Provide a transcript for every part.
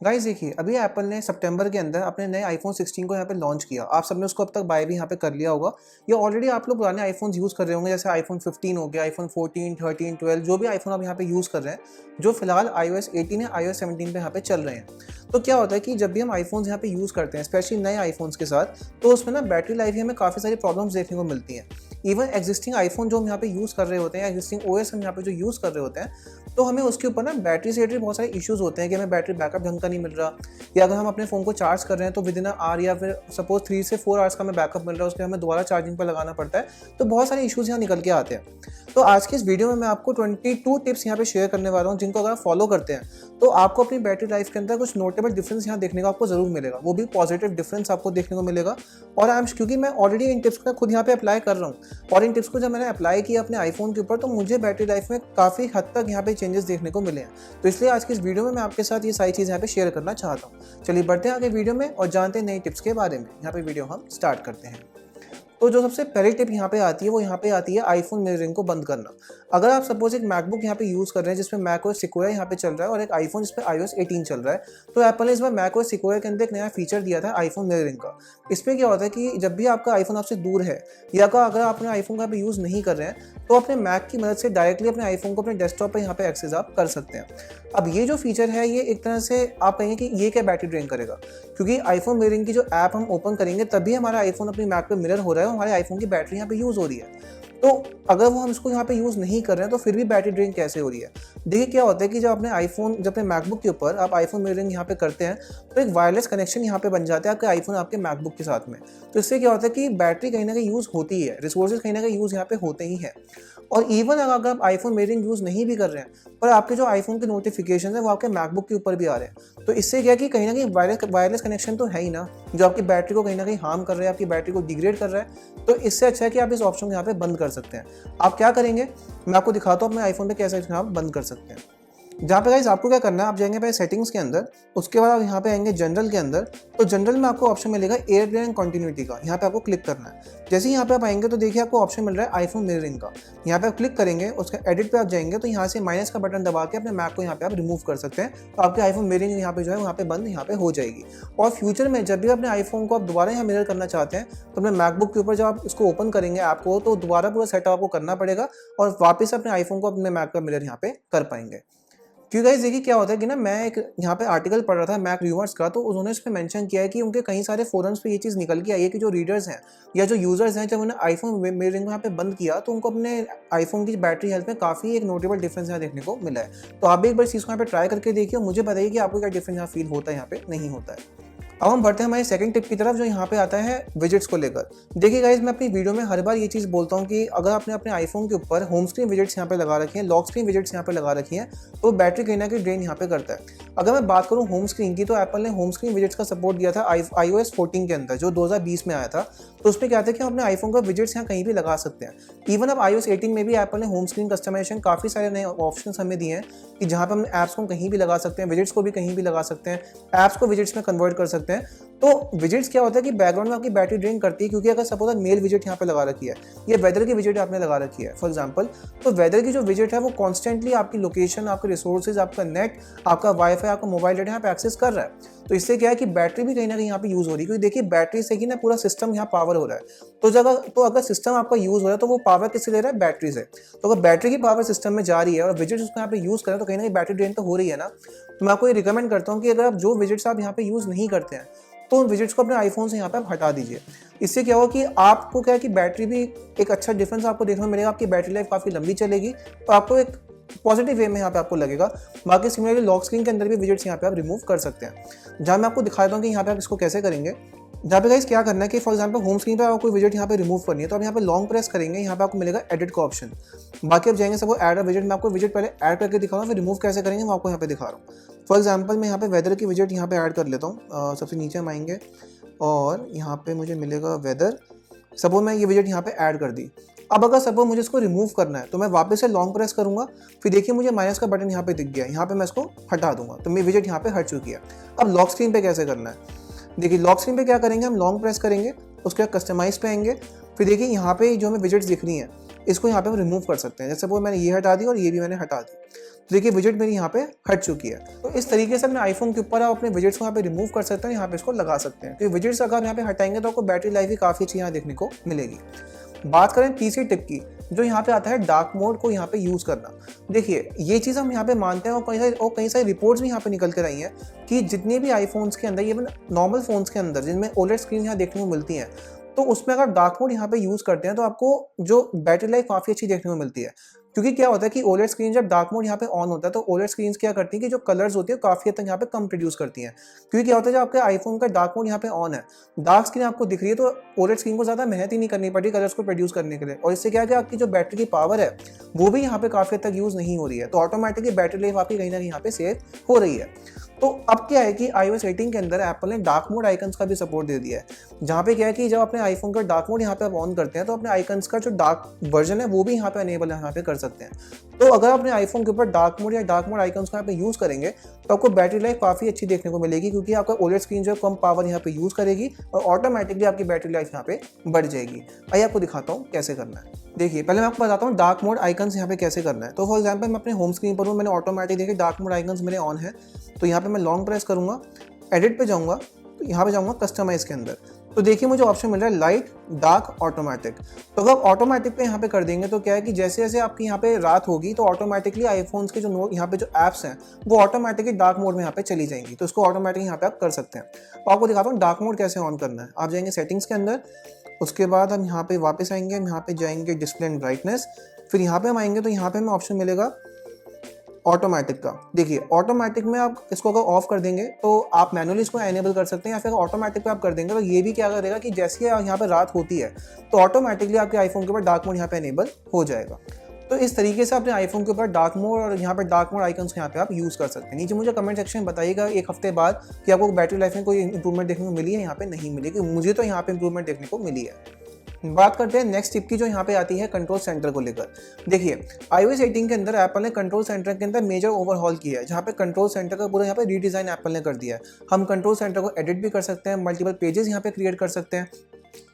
Guys देखिए, अभी Apple ने सितंबर के अंदर अपने नए आईफोन 16 को यहाँ पे लॉन्च किया। आप सबने उसको अब तक बाय भी यहाँ पे कर लिया होगा, या ऑलरेडी आप लोग पुराने आईफोन्स यूज़ कर रहे होंगे, जैसे आईफोन 15 हो गया, आईफोन 14, 13, 12, जो भी आईफोन आप यहाँ पे यूज़ कर रहे हैं, जो फिलहाल iOS 18 या iOS 17 पे यहाँ पे चल रहे हैं। तो क्या होता है कि जब भी हम आईफोन्स यहाँ पे यूज़ करते हैं, स्पेशली नए आईफोन्स के साथ, तो उसमें ना बैटरी लाइफ ही हमें काफ़ी सारी प्रॉब्लम्स देखने को मिलती हैं। इवन एग्जिस्टिंग आईफोन जो हम यहाँ पे यूज़ कर रहे होते हैं, एग्जिस्टिंग ओएस हम यहाँ पे जो यूज़ कर रहे होते हैं, तो हमें उसके ऊपर ना बैटरी से रिलेटेड बहुत सारे इश्यूज़ होते हैं कि हमें बैटरी बैकअप ढंग का नहीं मिल रहा, या अगर हम अपने फ़ोन को चार्ज कर रहे हैं तो विद इन आवर या फिर सपोज 3 से 4 आवर्स का हमें बैकअप मिल रहा है, उसके हमें दोबारा चार्जिंग पर लगाना पड़ता है। तो बहुत सारे इश्यूज़ यहाँ निकल के आते हैं। तो आज की इस वीडियो में मैं आपको 22 टिप्स यहाँ पे शेयर करने वाला हूँ, जिनको अगर आप फॉलो करते हैं तो आपको अपनी बैटरी लाइफ के अंदर कुछ नोटेबल डिफरेंस यहाँ देखने को आपको ज़रूर मिलेगा, वो भी पॉजिटिव डिफरेंस आपको देखने को मिलेगा। और क्योंकि मैं ऑलरेडी इन टिप्स को खुद यहाँ पे अप्लाई कर रहा हूँ, और इन टिप्स को जब मैंने अप्लाई किया अपने आईफोन के ऊपर, तो मुझे बैटरी लाइफ में काफ़ी हद तक यहाँ पे चेंजेस देखने को मिले हैं। तो इसलिए आज की इस वीडियो में मैं आपके साथ ये सारी चीज़ यहाँ पे शेयर करना चाहता हूँ। चलिए बढ़ते हैं आगे वीडियो में और जानते हैं नई टिप्स के बारे में। यहाँ पे वीडियो हम स्टार्ट करते हैं। तो जो सबसे पहली टिप यहाँ पे आती है, वो यहाँ पे आती है आईफोन मिररिंग को बंद करना। अगर आप सपोज एक मैकबुक यहाँ पे यूज़ कर रहे हैं जिसमें मैकओएस सिक्वोया यहाँ पे चल रहा है, और एक आईफोन जिसपे iOS 18 चल रहा है, तो एप्पल ने इस बार मैकओएस सिक्वोया के अंदर एक नया फीचर दिया था आईफोन मिररिंग का। इसमें क्या होता है कि जब भी आपका आईफोन आपसे दूर है, या अगर आप अपने आईफोन का यहाँ पे यूज़ नहीं कर रहे हैं, तो अपने मैक की मदद से डायरेक्टली अपने आईफोन को अपने डेस्कटॉप पर यहाँ पे एक्सेस आप कर सकते हैं। अब ये जो फीचर है, ये एक तरह से आप कहेंगे कि ये क्या बैटरी ड्रेन करेगा, क्योंकि आईफोन मिररिंग की जो ऐप हम ओपन करेंगे तभी हमारा आईफोन अपनी मैक पे मिरर हो रहा है, हमारे आईफोन की बैटरी यहाँ पे यूज़ हो रही है। तो अगर वो हम इसको यहाँ पे यूज़ नहीं कर रहे हैं, तो फिर भी बैटरी ड्रेन कैसे हो रही है। देखिए क्या होता है कि जब अपने मैकबुक के ऊपर आप आईफोन मिररिंग यहाँ पे करते हैं, तो एक वायरलेस कनेक्शन यहाँ पे बन जाता है आपके आईफोन आपके मैकबुक के साथ में। तो इससे क्या होता है कि बैटरी कहीं ना कहीं यूज़ होती है, रिसोर्सेज कहीं ना कहीं यूज़ यहाँ पे होते ही हैं। और इवन अगर आप आईफोन मिररिंग यूज़ नहीं भी कर रहे हैं, पर आपके जो आईफोन के नोटिफिकेशन है वो आपके मैकबुक के ऊपर भी आ रहे हैं, तो इससे क्या है कि कहीं ना कहीं वायरलेस कनेक्शन तो है ही ना, जो आपकी बैटरी को कहीं ना कहीं हार्म कर रहा है, आपकी बैटरी को डिग्रेड कर रहा है। तो इससे अच्छा है कि आप इस ऑप्शन को यहाँ पे बंद कर सकते हैं। आप क्या करेंगे, मैं आपको दिखाता हूँ अपने आईफोन पे कैसे आप बंद कर सकते हैं। जहाँ पे गाइस आपको क्या करना है, आप जाएंगे पहले सेटिंग्स के अंदर, उसके बाद आप यहाँ पे आएंगे जनरल के अंदर। तो जनरल में आपको ऑप्शन मिलेगा एयरप्लेन एंड कंटिन्यूटी का, यहाँ पे आपको क्लिक करना है। जैसे ही यहाँ पे आप आएंगे तो देखिए आपको ऑप्शन मिल रहा है आईफोन मिररिंग का। यहाँ पे आप क्लिक करेंगे, उसके एडिट पे आप जाएंगे, तो यहाँ से माइनस का बटन दबा के अपने मैक को यहाँ पे आप रिमूव कर सकते हैं। तो आपके आईफोन मिररिंग यहाँ पे जो है वहाँ पे बंद यहाँ पे हो जाएगी। और फ्यूचर में जब भी अपने आईफोन को आप दोबारा यहाँ मिरर करना चाहते हैं, तो अपने मैकबुक के ऊपर जब आप इसको ओपन करेंगे ऐप को, तो दोबारा पूरा सेटअप आपको करना पड़ेगा, और वापस अपने आईफोन को अपने मैक का मिरर यहाँ पे कर पाएंगे। क्योंकि गाइस देखिए क्या होता है कि ना, मैं एक यहाँ पे आर्टिकल पढ़ रहा था मैक रिव्यूअर्स का, तो उन्होंने इस पे मेंशन किया है कि उनके कई सारे फोरम्स पे ये चीज़ निकल के आई है कि जो रीडर्स हैं या जो यूजर्स हैं, जब उन्होंने आईफोन मिररिंग को यहाँ पे बंद किया, तो उनको अपने आईफोन की बैटरी हेल्थ में काफ़ी एक नोटेबल डिफरेंस यहाँ देखने को मिला है। तो आप भी एक बार इस चीज़ को यहाँ पे ट्राई करके देखिए, और मुझे बताइए कि आपको क्या डिफरेंस यहाँ फील होता है, यहाँ पे नहीं होता है। अब हम बढ़ते हैं हमारी सेकंड टिप की तरफ, जो यहाँ पे आता है विजेट्स को लेकर। देखिए गाइस, मैं अपनी वीडियो में हर बार ये चीज़ बोलता हूँ कि अगर आपने अपने आईफोन के ऊपर होम स्क्रीन विजेट्स यहाँ पे लगा रखी हैं, लॉक स्क्रीन विजेट्स यहाँ पे लगा रखी हैं, तो बैटरी कहीं ना कहीं ड्रेन यहाँ पे करता है। अगर मैं बात करूँ होम स्क्रीन की, तो एप्पल ने होम स्क्रीन विजेट्स का सपोर्ट दिया था iOS 14 के अंदर, जो 2020 में आया था। तो उसमें क्या था कि हम अपने आईफोन का विजेट्स यहाँ कहीं भी लगा सकते हैं। इवन अब iOS 18 में भी एप्पल ने होम स्क्रीन कस्टमाइजेशन काफ़ी सारे नए ऑप्शन हमें दिए हैं कि जहाँ पे हम ऐप्स को कहीं भी लगा सकते हैं, विजेट्स को भी कहीं भी लगा सकते हैं, ऐप्स को विजेट्स में कन्वर्ट कर सकते हैं। तो विजेट्स क्या होता है कि बैकग्राउंड में आपकी बैटरी ड्रेन करती है, क्योंकि अगर सपोज मेल विजेट यहाँ पे लगा रखी है, या वेदर की विजेट आपने लगा रखी है फॉर एग्जांपल, तो वेदर की जो विजेट है वो कॉन्स्टेंटली आपकी लोकेशन, आपके रिसोर्सेज, आपका नेट, आपका वाईफाई, आपका मोबाइल डेटा यहाँ पे एक्सेस कर रहा है। तो इससे क्या है कि बैटरी भी कहीं ना कहीं यहाँ पे यूज़ हो रही है, क्योंकि देखिए बैटरी से ही ना पूरा सिस्टम यहाँ पावर हो रहा है। तो अगर सिस्टम आपका यूज़ हो रहा है, तो वो पावर किससे ले रहा है, बैटरी से। तो अगर बैटरी की पावर सिस्टम में जा रही है और विजेट्स उसको यहाँ पे यूज़ करें, तो कहीं ना कहीं बैटरी ड्रेन तो हो रही है ना। तो मैं आपको ये रिकमेंड करता हूँ कि अगर आप जो विजेट्स आप यहाँ पे यूज़ नहीं करते हैं, तो उन विजेट्स को अपने आईफोन से यहाँ पे आप हटा दीजिए। इससे क्या होगा कि आपको क्या है कि बैटरी भी एक अच्छा डिफरेंस आपको देखने को मिलेगा, आपकी बैटरी लाइफ काफ़ी लंबी चलेगी, तो आपको एक पॉजिटिव वे में यहाँ पे आपको लगेगा। बाकी सिमिलरली लॉक स्क्रीन के अंदर भी विजेट्स यहाँ पे आप रिमूव कर सकते हैं, जहाँ मैं आपको दिखाता हूँ कि यहाँ पे आप इसको कैसे करेंगे। जहाँ पे गाइस क्या करना है कि फॉर एग्जांपल होम स्क्रीन पे आपको कोई विजेट यहाँ पे रिमूव करनी है, तो आप यहाँ पे लॉन्ग प्रेस करेंगे, यहाँ पे आपको मिलेगा एडिट का ऑप्शन। बाकी आप जाएंगे सबको ऐड अ विजेट, मैं आपको विजेट पहले ऐड करके दिखा रहा हूँ, फिर रिमूव कैसे करेंगे मैं आपको यहाँ पे दिखा रहा हूँ। फॉर एग्जाम्पल मैं यहाँ पे वेदर की विजेट यहाँ पे ऐड कर लेता हूँ। सबसे नीचे हम आएंगे और यहाँ पे मुझे मिलेगा वेदर। सपोज मैं ये विजेट यहाँ पे ऐड कर दी। अब अगर सपोज मुझे इसको रिमूव करना है, तो मैं वापस से लॉन्ग प्रेस करूंगा, फिर देखिए मुझे माइनस का बटन यहाँ पे दिख गया, यहाँ पे मैं इसको हटा दूंगा, तो मेरी विजेट यहाँ पे हट चुकी है। अब लॉक स्क्रीन पे कैसे करना है, देखिए लॉक स्क्रीन पे क्या करेंगे, हम लॉन्ग प्रेस करेंगे, उसके बाद कस्टमाइज पे आएंगे, फिर देखिए यहाँ पे जो हमें विजेट्स दिख रही हैं, इसको यहाँ पे हम रिमूव कर सकते हैं। जैसे वो मैंने ये हटा दी और ये भी मैंने हटा दी, तो देखिए विजेट मेरी यहाँ पे हट चुकी है। तो इस तरीके से अपने आईफोन के ऊपर आप अपने विजेट्स को यहाँ पे रिमूव कर सकते हैं, यहाँ पे इसको लगा सकते हैं। तो विजेट्स अगर यहाँ पे हटाएंगे तो आपको बैटरी लाइफ भी काफ़ी अच्छी यहाँ देखने को मिलेगी। बात करें तीसरी टिप की, जो यहाँ पे आता है डार्क मोड को यहाँ पे यूज़ करना। देखिए ये चीज़ हम यहाँ पे मानते हैं और कई सारी रिपोर्ट्स भी यहाँ पे निकल कर आई हैं कि जितने भी आईफोन्स के अंदर, इवन नॉर्मल फ़ोन्स के अंदर जिनमें ओलेड स्क्रीन यहाँ देखने को मिलती हैं, तो उसमें अगर डार्क मोड यहाँ पे यूज़ करते हैं तो आपको जो बैटरी लाइफ काफ़ी अच्छी देखने को मिलती है। क्योंकि क्या होता है कि ओलेड स्क्रीन जब डार्क मोड यहाँ पे ऑन होता है तो ओलेड स्क्रीन क्या करती है कि जो कलर्स होती है काफ़ी हद तक यहाँ पे कम प्रोड्यूस करती हैं। क्योंकि क्या होता है जब आपके आईफोन का डार्क मोड यहाँ पे ऑन है, डार्क स्क्रीन आपको दिख रही है, तो ओलेड स्क्रीन को ज़्यादा मेहनत ही नहीं करनी पड़ती कलर्स को प्रोड्यूस करने के लिए। और इससे क्या है कि आपकी जो बैटरी की पावर है वो भी यहाँ पे काफ़ी हद तक यूज़ नहीं हो रही है, तो ऑटोमेटिकली बैटरी लाइफ आपकी कहीं ना कहीं यहाँ पे सेव हो रही है। तो अब क्या है कि iOS 18 के अंदर एप्पल ने डार्क मोड आइकन्स का भी सपोर्ट दे दिया है, जहाँ पे क्या है कि जब अपने आईफोन का डार्क मोड यहाँ पे आप ऑन करते हैं तो अपने आइकन्स का जो डार्क वर्जन है वो भी यहाँ पे अनेबल यहाँ पे कर सकते हैं। तो अगर अपने आईफोन के ऊपर डार्क मोड या डार्क मोड आइकन्स को यहाँ पे यूज़ करेंगे तो आपको बैटरी लाइफ काफ़ी अच्छी देखने को मिलेगी, क्योंकि आपका ओलेड स्क्रीन जो है कम पावर यहाँ पे यूज़ करेगी और ऑटोमेटिकली आपकी बैटरी लाइफ यहाँ पे बढ़ जाएगी। आइए आपको दिखाता हूँ कैसे करना है। देखिए पहले मैं आपको बताता हूँ डार्क मोड आइकन्स यहाँ पे कैसे करना है। तो फॉर एग्जांपल मैं अपने होम स्क्रीन पर हूँ, मैंने ऑटोमेटिक देखिए डार्क मोड आइकन्स मेरे ऑन है, तो यहाँ पे मैं लॉन्ग प्रेस करूँगा, एडिट पे जाऊँगा, तो यहाँ पे जाऊँगा कस्टमाइज़ के अंदर, तो देखिए मुझे ऑप्शन मिल रहा है लाइट डार्क ऑटोमेटिक। तो अगर ऑटोमेटिक पे यहाँ पे कर देंगे तो क्या है कि जैसे जैसे आपकी यहाँ पे रात होगी तो ऑटोमेटिकली आईफोन्स के जो यहाँ पे जो ऐप्स हैं वो ऑटोमेटिकली डार्क मोड में यहाँ पे चली जाएंगी। तो इसको ऑटोमेटिक यहाँ पे आप कर सकते हैं। तो आपको दिखाता हूँ डार्क मोड कैसे ऑन करना है। आप जाएंगे सेटिंग्स के अंदर, उसके बाद हम यहाँ पे वापस आएंगे, हम यहाँ पे जाएंगे डिस्प्ले एंड ब्राइटनेस, फिर यहाँ पे हम आएंगे तो यहाँ पे हमें ऑप्शन मिलेगा ऑटोमेटिक का। देखिए ऑटोमेटिक में आप इसको अगर ऑफ कर देंगे तो आप मैनुअली इसको एनेबल कर सकते हैं, या फिर ऑटोमेटिक पे आप कर देंगे तो ये भी क्या करेगा कि जैसे यहाँ पे रात होती है तो ऑटोमेटिकली आपके आईफोन के ऊपर डार्क मोड यहाँ पे एनेबल हो जाएगा। तो इस तरीके से अपने आईफोन के ऊपर डार्क मोड और यहाँ पे डार्क मोड आइकन्स यहाँ पे आप यूज़ कर सकते हैं। नीचे मुझे कमेंट सेक्शन में बताइएगा एक हफ्ते बाद कि आपको बैटरी लाइफ में कोई इंप्रूवमेंट देखने को मिली है, यहाँ पे नहीं मिली, क्योंकि मुझे तो यहाँ पे इंप्रूवमेंट देखने को मिली है। बात करते हैं नेक्स्ट टिप की, जो यहाँ पे आती है कंट्रोल सेंटर को लेकर। देखिए iOS 18 के अंदर एप्पल ने कंट्रोल सेंटर के अंदर मेजर ओवरहॉल किया है, जहाँ पे कंट्रोल सेंटर का पूरा यहाँ पे रीडिज़ाइन एप्पल ने कर दिया है। हम कंट्रोल सेंटर को एडिट भी कर सकते हैं, मल्टीपल पेजेस यहाँ पे क्रिएट कर सकते हैं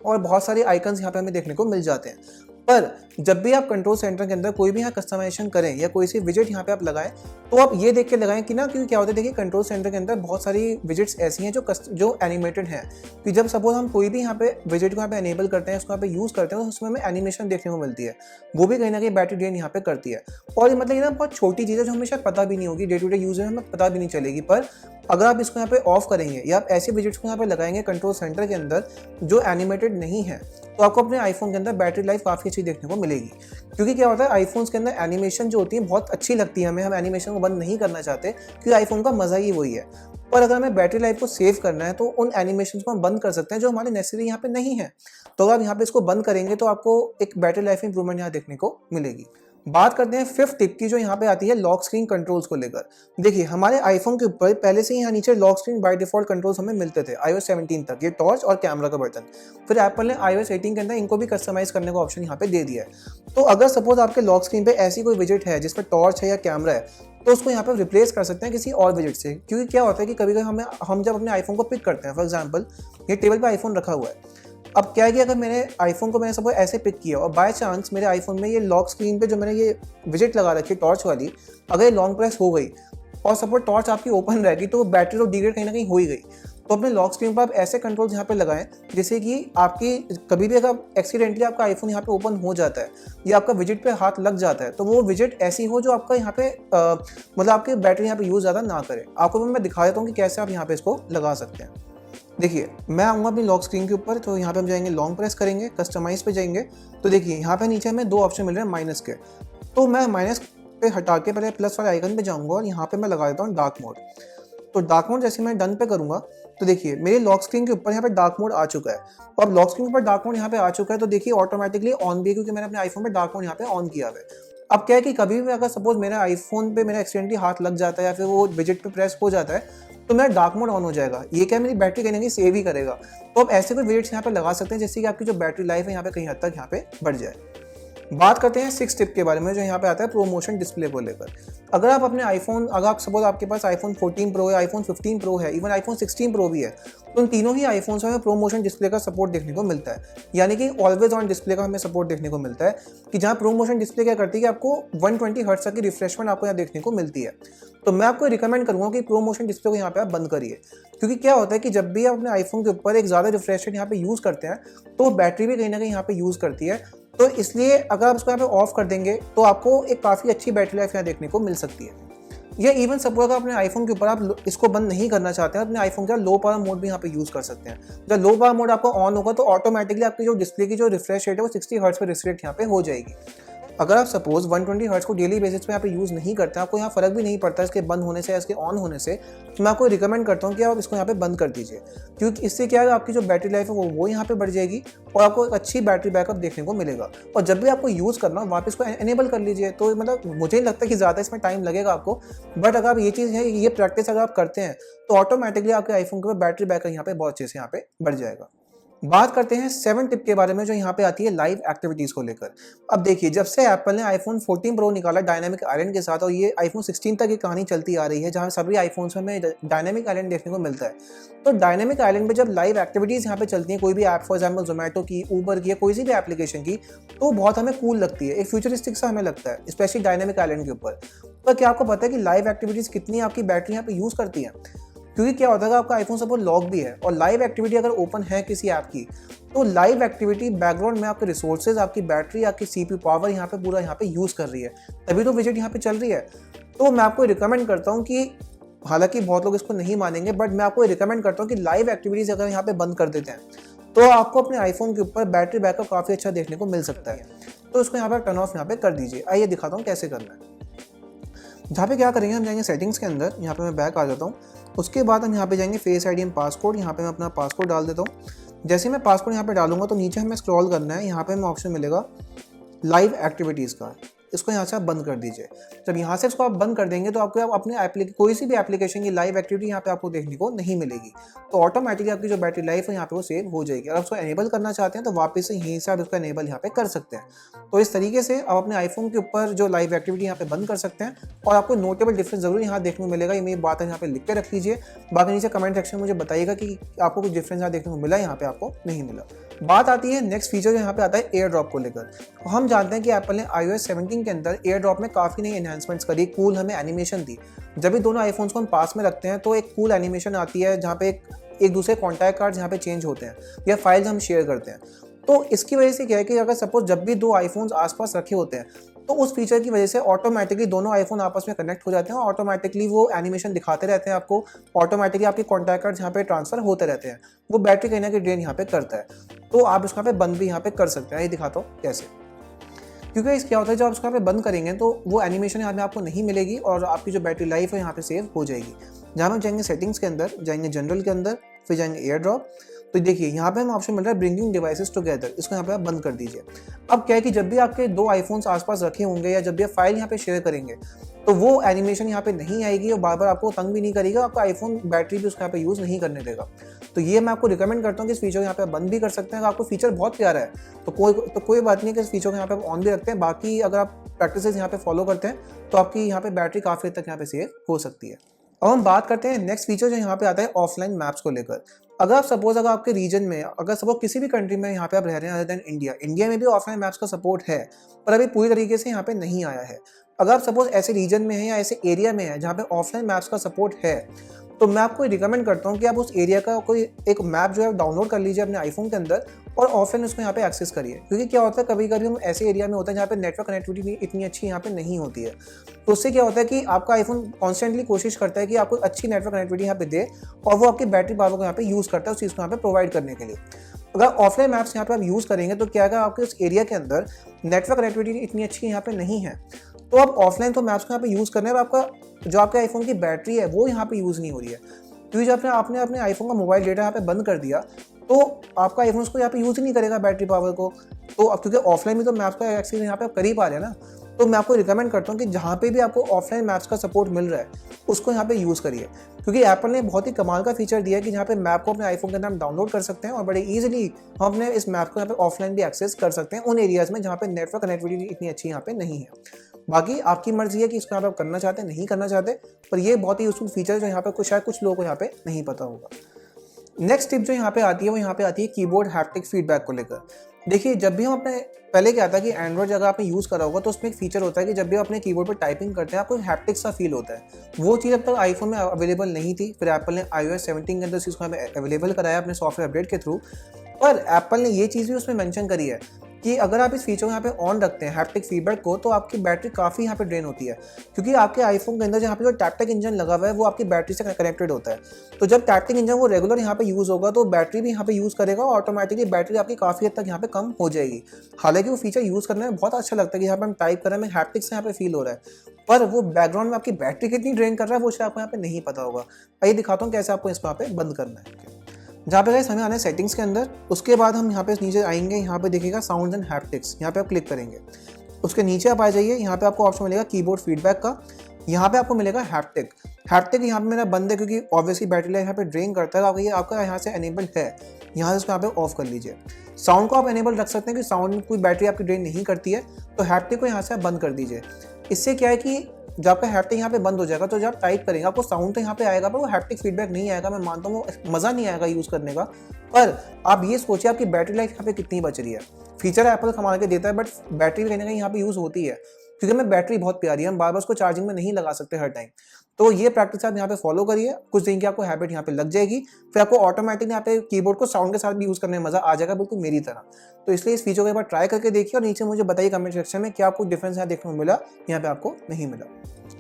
और बहुत सारे आइकन्स यहाँ पे हमें देखने को मिल जाते हैं। पर जब भी आप कंट्रोल सेंटर के अंदर कोई भी यहाँ कस्टमाइजेशन करें या कोई सी विजेट यहाँ पे आप लगाएं तो आप ये देख के लगाएं कि ना, क्योंकि क्या होता है देखिए कंट्रोल सेंटर के अंदर बहुत सारी विजेट्स ऐसी हैं जो एनिमेटेड हैं, कि जब सपोज हम कोई भी यहाँ पे विजेट को यहाँ पे एनेबल करते हैं, उसको यहाँ पे यूज़ करते हैं तो उसमें हमें एनिमेशन देखने को मिलती है, वो भी कहीं ना कहीं बैटरी ड्रेन यहाँ पे करती है। और ये मतलब ये ना बहुत छोटी चीज़ है जो हमें शायद पता भी नहीं होगी, डे टू डे यूज में हमें पता भी नहीं चलेगी, पर अगर आप इसको यहाँ पे ऑफ करेंगे या आप ऐसे विजेट्स को यहाँ पे लगाएंगे कंट्रोल सेंटर के अंदर जो एनिमेटेड नहीं है, तो आपको अपने आईफोन के अंदर बैटरी लाइफ काफ़ी अच्छी देखने को मिलेगी। क्योंकि क्या होता है आईफोन्स के अंदर एनिमेशन जो होती है बहुत अच्छी लगती है हमें, हम एनिमेशन को बंद नहीं करना चाहते क्योंकि आईफोन का मज़ा ही वही है। पर अगर हमें बैटरी लाइफ को सेव करना है तो उन एनिमेशन को हम बंद कर सकते हैं जो हमारे नेसेसरी यहाँ पे नहीं है। तो अगर आप यहाँ पे इसको बंद करेंगे तो आपको एक बैटरी लाइफ इंप्रूवमेंट यहाँ देखने को मिलेगी। बात करते हैं फिफ्थ टिप की, जो यहाँ पे आती है लॉक स्क्रीन कंट्रोल्स को लेकर। देखिए हमारे आईफोन के ऊपर पहले से ही यहाँ नीचे lock screen by default controls हमें मिलते थे iOS 17 तक, ये टॉर्च और कैमरा का बटन। फिर एप्पल ने iOS 18 के अंदर इनको भी कस्टमाइज करने का ऑप्शन यहाँ पे दे दिया है। तो अगर सपोज आपके लॉक स्क्रीन पे ऐसी कोई विजेट है जिसमें टॉर्च है या कैमरा है तो उसको यहाँ पे रिप्लेस कर सकते हैं किसी और विजेट से। क्योंकि क्या होता है कि कभी कभी हम जब अपने आईफोन को पिक करते हैं, फॉर एग्जाम्पल ये टेबल पर आईफोन रखा हुआ है, अब क्या है कि अगर मेरे आईफोन को मैंने सपोज ऐसे पिक किया और बाय चांस मेरे आईफोन में ये लॉक स्क्रीन पे जो मैंने ये विजेट लगा रखी है टॉर्च वाली, अगर ये लॉन्ग प्रेस हो गई और सपोज टॉर्च आपकी ओपन रहेगी तो बैटरी तो डिग्रेड कहीं ना कहीं हो ही गई। तो अपने लॉक स्क्रीन पर आप ऐसे कंट्रोल्स यहाँ पे लगाएं जिससे कि आपकी कभी भी अगर एक्सीडेंटली आपका आईफोन यहाँ पे ओपन हो जाता है या आपका विजेट पे हाथ लग जाता है तो वो विजेट ऐसी हो जो आपका यहाँ पे मतलब आपकी बैटरी यहाँ पे यूज़ ज़्यादा ना करे। आपको मैं दिखा देता हूँ कि कैसे आप यहाँ पे इसको लगा सकते हैं। देखिए मैं आऊँगा अपनी लॉक स्क्रीन के ऊपर, तो यहाँ पे हम जाएंगे लॉन्ग प्रेस करेंगे, कस्टमाइज पे जाएंगे, तो देखिए यहाँ पे नीचे हमें दो ऑप्शन मिल रहे हैं माइनस के। तो मैं माइनस पे हटा के पहले प्लस वाले आइकन पे जाऊँगा और यहाँ पे मैं लगा देता हूँ डार्क मोड। तो डार्क मोड जैसे मैं डन पे करूँगा तो देखिए मेरे लॉक स्क्रीन के ऊपर यहाँ पे डार्क मोड आ चुका है। और अब लॉक स्क्रीन के ऊपर डार्क मोड यहाँ पे आ चुका है तो देखिए ऑटोमेटिकली ऑन भी है, क्योंकि मैंने अपने आईफोन पे डार्क मोड यहाँ पे ऑन किया हुआ है। अब क्या है कि कभी भी अगर सपोज मेरे आईफोन पे मेरा एक्सीडेंटली हाथ लग जाता है या फिर वो विजेट पे प्रेस हो जाता है तो मेरा डार्क मोड ऑन हो जाएगा। ये क्या मेरी बैटरी कहीं ना कहीं सेव ही करेगा। तो आप ऐसे कोई विजेट्स यहाँ पे लगा सकते हैं जिससे कि आपकी जो बैटरी लाइफ है यहाँ पे कहीं हद तक यहाँ पे बढ़ जाए। बात करते हैं 6 टिप के बारे में जो यहाँ पे आता है प्रोमोशन डिस्प्ले को लेकर। अगर आप अपने आईफोन, अगर आप सपोज आपके पास आईफोन 14 प्रो है, आईफोन 15 प्रो है, इवन आईफोन 16 प्रो भी है, तो उन तीनों ही आईफोन्स में हमें प्रोमोशन डिस्प्ले का सपोर्ट देखने को मिलता है। यानी कि ऑलवेज ऑन डिस्प्ले का हमें सपोर्ट देखने को मिलता है, कि जहाँ प्रोमोशन डिस्प्ले क्या करती है कि आपको 120 हर्ट्ज तक की रिफ्रेशमेंट आपको यहाँ देखने को मिलती है। तो मैं आपको रिकमेंड करूँगा कि प्रोमोशन डिस्प्ले को यहाँ पे आप बंद करिए, क्योंकि क्या होता है कि जब भी आप अपने आईफोन के ऊपर एक ज़्यादा रिफ्रेश रेट यहाँ पे यूज़ करते हैं तो बैटरी भी कहीं ना कहीं यहाँ पे यूज़ करती है। तो इसलिए अगर आप इसको यहाँ पे ऑफ कर देंगे तो आपको एक काफ़ी अच्छी बैटरी लाइफ यहाँ देखने को मिल सकती है। या इवन सपोज अगर अपने आईफोन के ऊपर आप इसको बंद नहीं करना चाहते हैं, अपने आईफोन का लो पावर मोड भी यहाँ पे यूज़ कर सकते हैं। जब लो पावर मोड आपका ऑन होगा तो ऑटोमेटिकली आपकी जो डिस्प्ले की जो रिफ्रेश रेट है वो 60 हर्ट्ज पर रिफ्रेक्ट यहाँ पे हो जाएगी। अगर आप सपोज 120 हर्ट्ज को डेली बेसिस पे यहाँ पे यूज़ नहीं करते हैं, आपको यहाँ फ़र्क भी नहीं पड़ता इसके बंद होने से या इसके ऑन होने से, तो मैं आपको रिकमेंड करता हूँ कि आप इसको यहाँ पे बंद कर दीजिए, क्योंकि इससे क्या है आपकी जो बैटरी लाइफ है वो यहाँ पे बढ़ जाएगी और आपको एक अच्छी बैटरी बैकअप देखने को मिलेगा। और जब भी आपको यूज़ करना हो वापस को एनेबल कर लीजिए। तो मतलब मुझे नहीं लगता कि ज़्यादा इसमें टाइम लगेगा आपको, बट अगर आप ये चीज़ है, ये प्रैक्टिस अगर आप करते हैं तो ऑटोमेटिकली आपके आईफोन के ऊपर बैटरी बैकअप यहाँ पे बहुत अच्छे से यहाँ पे बढ़ जाएगा। बात करते हैं 7 टिप के बारे में जो यहाँ पे आती है लाइव एक्टिविटीज़ को लेकर। अब देखिए, जब से एप्पल ने आईफोन 14 प्रो निकाला डायनामिक आइलैंड के साथ, और ये आईफोन 16 तक ये कहानी चलती आ रही है जहाँ सभी आईफोन्स में हमें डायनामिक आइलैंड देखने को मिलता है। तो डायनामिक आइलैंड में जब लाइव एक्टिविटीज़ यहाँ पे चलती हैं, कोई भी ऐप, फॉर एग्जाम्पल जोमेटो की, ऊबर की या कोई सी भी एप्लीकेशन की, तो बहुत हमें कूल लगती है, एक फ्यूचरिस्टिक सा हमें लगता है, स्पेशली डायनामिक आइलैंड के ऊपर। तो क्या आपको पता है कि लाइव एक्टिविटीज़ कितनी आपकी बैटरी यहाँ पे यूज़ करती है? क्योंकि क्या होता है, आपका आईफोन सपोज लॉक भी है और लाइव एक्टिविटी अगर ओपन है किसी ऐप की, तो लाइव एक्टिविटी बैकग्राउंड में आपके रिसोर्सेज, आपकी बैटरी, आपकी सीपीयू पावर यहाँ पे पूरा यहाँ पे यूज़ कर रही है, तभी तो विजिट यहाँ पे चल रही है। तो मैं आपको रिकमेंड करता हूँ कि, हालांकि बहुत लोग इसको नहीं मानेंगे, बट मैं आपको रिकमेंड करता हूँ कि लाइव एक्टिविटीज़ अगर यहाँ पे बंद कर देते हैं तो आपको अपने आईफोन के ऊपर बैटरी बैकअप काफ़ी अच्छा देखने को मिल सकता है। तो इसको यहाँ पर टर्न ऑफ यहाँ पे कर दीजिए। आइए दिखाता हूँ कैसे करना है। जहाँ पे क्या करेंगे, हम जाएंगे सेटिंग्स के अंदर, यहाँ पे मैं बैक आ जाता हूँ। उसके बाद हम यहाँ पे जाएंगे फेस आईडी एंड पासकोड। यहाँ पे मैं अपना पासकोड डाल देता हूँ। जैसे मैं पासकोड यहाँ पे डालूंगा तो नीचे हमें स्क्रॉल करना है, यहाँ पे हमें ऑप्शन मिलेगा लाइव एक्टिविटीज़ का। इसको यहाँ से आप बंद कर दीजिए। जब यहाँ से इसको आप बंद कर देंगे तो आपको अपने कोई सी भी एप्लीकेशन की लाइव एक्टिविटी यहाँ पे आपको देखने को नहीं मिलेगी। तो ऑटोमेटिकली आपकी जो बैटरी लाइफ है यहाँ पे वो सेव हो जाएगी। अगर उसको एनेबल करना चाहते हैं तो वापस से यहीं से आप इसको एनेबल यहाँ पे कर सकते हैं। तो इस तरीके से आप अपने आईफोन के ऊपर जो लाइव एक्टिविटी यहाँ पे बंद कर सकते हैं और आपको नोटेबल डिफरेंस जरूर यहाँ देखने को मिलेगा। ये मेरी बात है, यहाँ पे लिख के रख लीजिए। बाकी नीचे कमेंट सेक्शन में मुझे बताइएगा कि आपको कुछ डिफरेंस यहाँ देखने को मिला, यहाँ पे आपको नहीं मिला। बात आती है नेक्स्ट फीचर जो यहाँ पे आता है एयर ड्रॉप को लेकर। तो हम जानते हैं कि एप्पल ने iOS 17 के अंदर एयर ड्रॉप में काफ़ी नई एनहांसमेंट्स करी, कूल हमें एनिमेशन दी। जब भी दोनों आईफोन्स को हम पास में रखते हैं तो एक कूल एनिमेशन आती है जहाँ पे एक दूसरे कॉन्टैक्ट कार्ड यहाँ पे चेंज होते हैं या फाइल्स हम शेयर करते हैं। तो इसकी वजह से क्या है कि अगर सपोज जब भी दो आईफोन्स आसपास रखे होते हैं तो उस फीचर की वजह से ऑटोमेटिकली दोनों आईफोन आपस में कनेक्ट हो जाते हैं, ऑटोमेटिकली वो एनिमेशन दिखाते रहते हैं आपको, ऑटोमेटिकली आपके कॉन्टैक्ट कार्ड यहाँ पे ट्रांसफर होते रहते हैं। वो बैटरी कहीं ना कहीं ड्रेन यहाँ पे करता है। तो आप इसको यहाँ पे बंद भी यहाँ पे कर सकते हैं। ये दिखाता हूँ कैसे। क्योंकि इस क्या होता है, जब आप इसको यहाँ पे बंद करेंगे तो वो एनिमेशन यहाँ पे आपको नहीं मिलेगी और आपकी जो बैटरी लाइफ है यहाँ पे सेव हो जाएगी। जहाँ हम जाएंगे सेटिंग्स के अंदर, जाएंगे जनरल के अंदर, फिर जाएंगे एयर ड्रॉप। तो देखिए यहाँ पे हमें ऑप्शन मिल रहा है ब्रिंगिंग डिवाइसेस टुगेदर। इसको यहाँ पे आप बंद कर दीजिए। अब क्या है कि जब भी आपके दो आईफोन्स आसपास रखे होंगे या जब भी आप फाइल यहाँ पे शेयर करेंगे तो वो एनिमेशन यहाँ पे नहीं आएगी और बार बार आपको तंग भी नहीं करेगा, आपका आईफोन बैटरी भी उसको यहाँ पे यूज़ नहीं करने देगा। तो ये मैं आपको रिकमेंड करता हूँ कि इस फीचर को यहाँ पे बंद भी कर सकते हैं। आपको फीचर बहुत प्यारा है तो कोई बात नहीं कि इस फीचर को यहाँ पे ऑन भी रखते हैं। बाकी अगर आप प्रैक्टिसेस यहाँ पे फॉलो करते हैं तो आपकी यहाँ पे बैटरी काफ़ी हद तक यहाँ पे सेव हो सकती है। अब हम बात करते हैं नेक्स्ट फीचर जो यहाँ पे आता है ऑफलाइन मैप्स को लेकर। अगर आपके रीजन में, अगर सपोज किसी भी कंट्री में यहाँ पे आप रह रहे हैं अदर देन इंडिया में भी ऑफलाइन मैप्स का सपोर्ट है पर अभी पूरी तरीके से यहाँ पे नहीं आया है। अगर आप सपोज ऐसे रीजन में है या ऐसे एरिया में है जहाँ पे ऑफलाइन मैप्स का सपोर्ट है तो मैं आपको रिकमेंड करता हूँ कि आप उस एरिया का कोई एक मैप जो है डाउनलोड कर लीजिए अपने आईफोन के अंदर और ऑफलाइन उसको यहाँ पे एक्सेस करिए। क्योंकि क्या होता है, कभी कभी हम ऐसे एरिया में होते हैं जहाँ पे नेटवर्क कनेक्टिविटी इतनी अच्छी यहाँ पे नहीं होती है। तो उससे क्या होता है कि आपका आईफोन कॉन्स्टेंटली कोशिश करता है कि आपको अच्छी नेटवर्क कनेक्टिविटी यहाँ पे दे और वो आपकी बैटरी पावर को यहाँ पे यूज़ करता है उस चीज़ को यहाँ पे प्रोवाइड करने के लिए। अगर ऑफलाइन मैप्स यहाँ पे आप यूज़ करेंगे तो क्या है, आपके उस एरिया के अंदर नेटवर्क कनेक्टिविटी इतनी अच्छी यहाँ पे नहीं है तो आप ऑफलाइन तो मैप्स को यहाँ पे यूज़ करने में आपका जो आपके आईफोन की बैटरी है वो यहाँ पे यूज़ नहीं हो रही है। क्योंकि जब आपने अपने आईफोन का मोबाइल डेटा यहाँ पे बंद कर दिया तो आपका आईफोन उसको यहाँ पे यूज़ ही नहीं करेगा बैटरी पावर को। तो अब क्योंकि ऑफलाइन में तो मैप्स का एक्सेस यहाँ पे आप कर ही पा रहे हैं ना, तो मैं आपको रिकमेंड करता हूँ कि जहाँ पे भी आपको ऑफलाइन मैप्स का सपोर्ट मिल रहा है उसको यहाँ पे यूज़ करिए, क्योंकि एप्पल ने बहुत ही कमाल का फीचर दिया है कि जहाँ पे मैप को अपने आईफोन के अंदर हम डाउनलोड कर सकते हैं और बड़े ईजिली हम अपने इस मैप को यहाँ पे ऑफलाइन भी एक्सेस कर सकते हैं उन एरियाज़ में जहाँ पे नेटवर्क कनेक्टिविटी इतनी अच्छी यहाँ पे नहीं है। बाकी आपकी मर्जी है कि इसको यहाँ पे आप करना चाहते हैं नहीं करना चाहते, पर ये बहुत ही यूजफुल फीचर है जो यहाँ पे शायद कुछ लोगों को यहाँ पे नहीं पता होगा। नेक्स्ट टिप जो यहाँ पे आती है वो यहाँ पे आती है कीबोर्ड हैप्टिक फीडबैक को लेकर। देखिए, जब भी हम अपने पहले क्या था कि एंड्रॉइड अगर आपने यूज़ करा होगा तो उसमें एक फीचर होता है कि जब भी आप अपने कीबोर्ड पर टाइपिंग करते हैं आपको एक हैप्टिक सा फील होता है। वो चीज़ अब तक आईफोन में अवेलेबल नहीं थी, फिर एप्पल ने iOS 17 के अंदर इस चीज़ को हमें अवेलेबल कराया अपने सॉफ्टवेयर अपडेट के थ्रू। पर एप्पल ने ये चीज़ भी उसमें मेंशन करी है कि अगर आप इस फीचर को यहाँ पे ऑन रखते हैं हैप्टिक फीडबैक को, तो आपकी बैटरी काफ़ी यहाँ पे ड्रेन होती है, क्योंकि आपके आईफोन के अंदर जहाँ पे जो टैप्टिक इंजन लगा हुआ है वो आपकी बैटरी से कनेक्टेड होता है। तो जब टैप्टिक इंजन वो रेगुलर यहाँ पे यूज़ होगा तो बैटरी भी यहाँ पे यूज़ करेगा और ऑटोमेटिकली बैटरी आपकी काफ़ी हद तक यहाँ पे कम हो जाएगी। हालांकि वो फीचर यूज़ करने में बहुत अच्छा लगता है कि यहाँ पे हम टाइप कर रहे हैं हैप्टिक से यहाँ पे फील हो रहा है, पर वो बैकग्राउंड में आपकी बैटरी कितनी ड्रेन कर रहा है वो शायद आपको यहाँ पे नहीं पता होगा। आइए दिखाता हूँ कैसे आपको इसको यहाँ पे बंद करना है। जहाँ पे गाइस हमें आना है सेटिंग्स के अंदर, उसके बाद हम यहाँ पे नीचे आएंगे, यहाँ पे देखिएगा साउंड्स एंड हैप्टिक्स, यहाँ पे आप क्लिक करेंगे। उसके नीचे आप आ जाइए, यहाँ पे आपको ऑप्शन मिलेगा कीबोर्ड फीडबैक का, यहाँ पे आपको मिलेगा हैप्टिक। हैप्टिक यहाँ पे मेरा बंद है क्योंकि ऑब्वियसली बैटरी लाइफ यहाँ पे ड्रेन करता है, आपका ये आपका यहाँ से एनेबल्ड है, यहाँ से इसको यहाँ पे ऑफ कर लीजिए। साउंड को आप एनेबल रख सकते हैं कि साउंड में कोई बैटरी आपकी ड्रेन नहीं करती है, तो हैप्टिक को यहाँ से आप बंद कर दीजिए। इससे क्या है कि जब आपका हैप्टिक यहाँ पे बंद हो जाएगा तो जब आप टाइप करेंगे आपको साउंड तो यहाँ पे आएगा, पर वो हैप्टिक फीडबैक नहीं आएगा। मैं मानता हूँ वो मज़ा नहीं आएगा यूज़ करने का, पर आप ये सोचिए आपकी बैटरी लाइफ यहाँ पे कितनी बच रही है। फीचर एप्पल कमा के देता है, बट बैटरी कहीं ना कहीं यहाँ पे यूज़ होती है, क्योंकि हमें बैटरी बहुत प्यारी है, हम बार बार उसको चार्जिंग में नहीं लगा सकते हर टाइम। तो ये प्रैक्टिस आप यहाँ पे फॉलो करिए, कुछ दिन की आपको हैबिट यहाँ पे लग जाएगी, फिर आपको ऑटोमेटिकली यहाँ पे कीबोर्ड को साउंड के साथ भी यूज़ करने में मज़ा आ जाएगा, बिल्कुल मेरी तरह। तो इसलिए इस फीचर को एक बार ट्राई करके देखिए और नीचे मुझे बताइए कमेंट सेक्शन में क्या आपको डिफरेंस यहाँ देखने को मिला, यहाँ पे आपको नहीं मिला।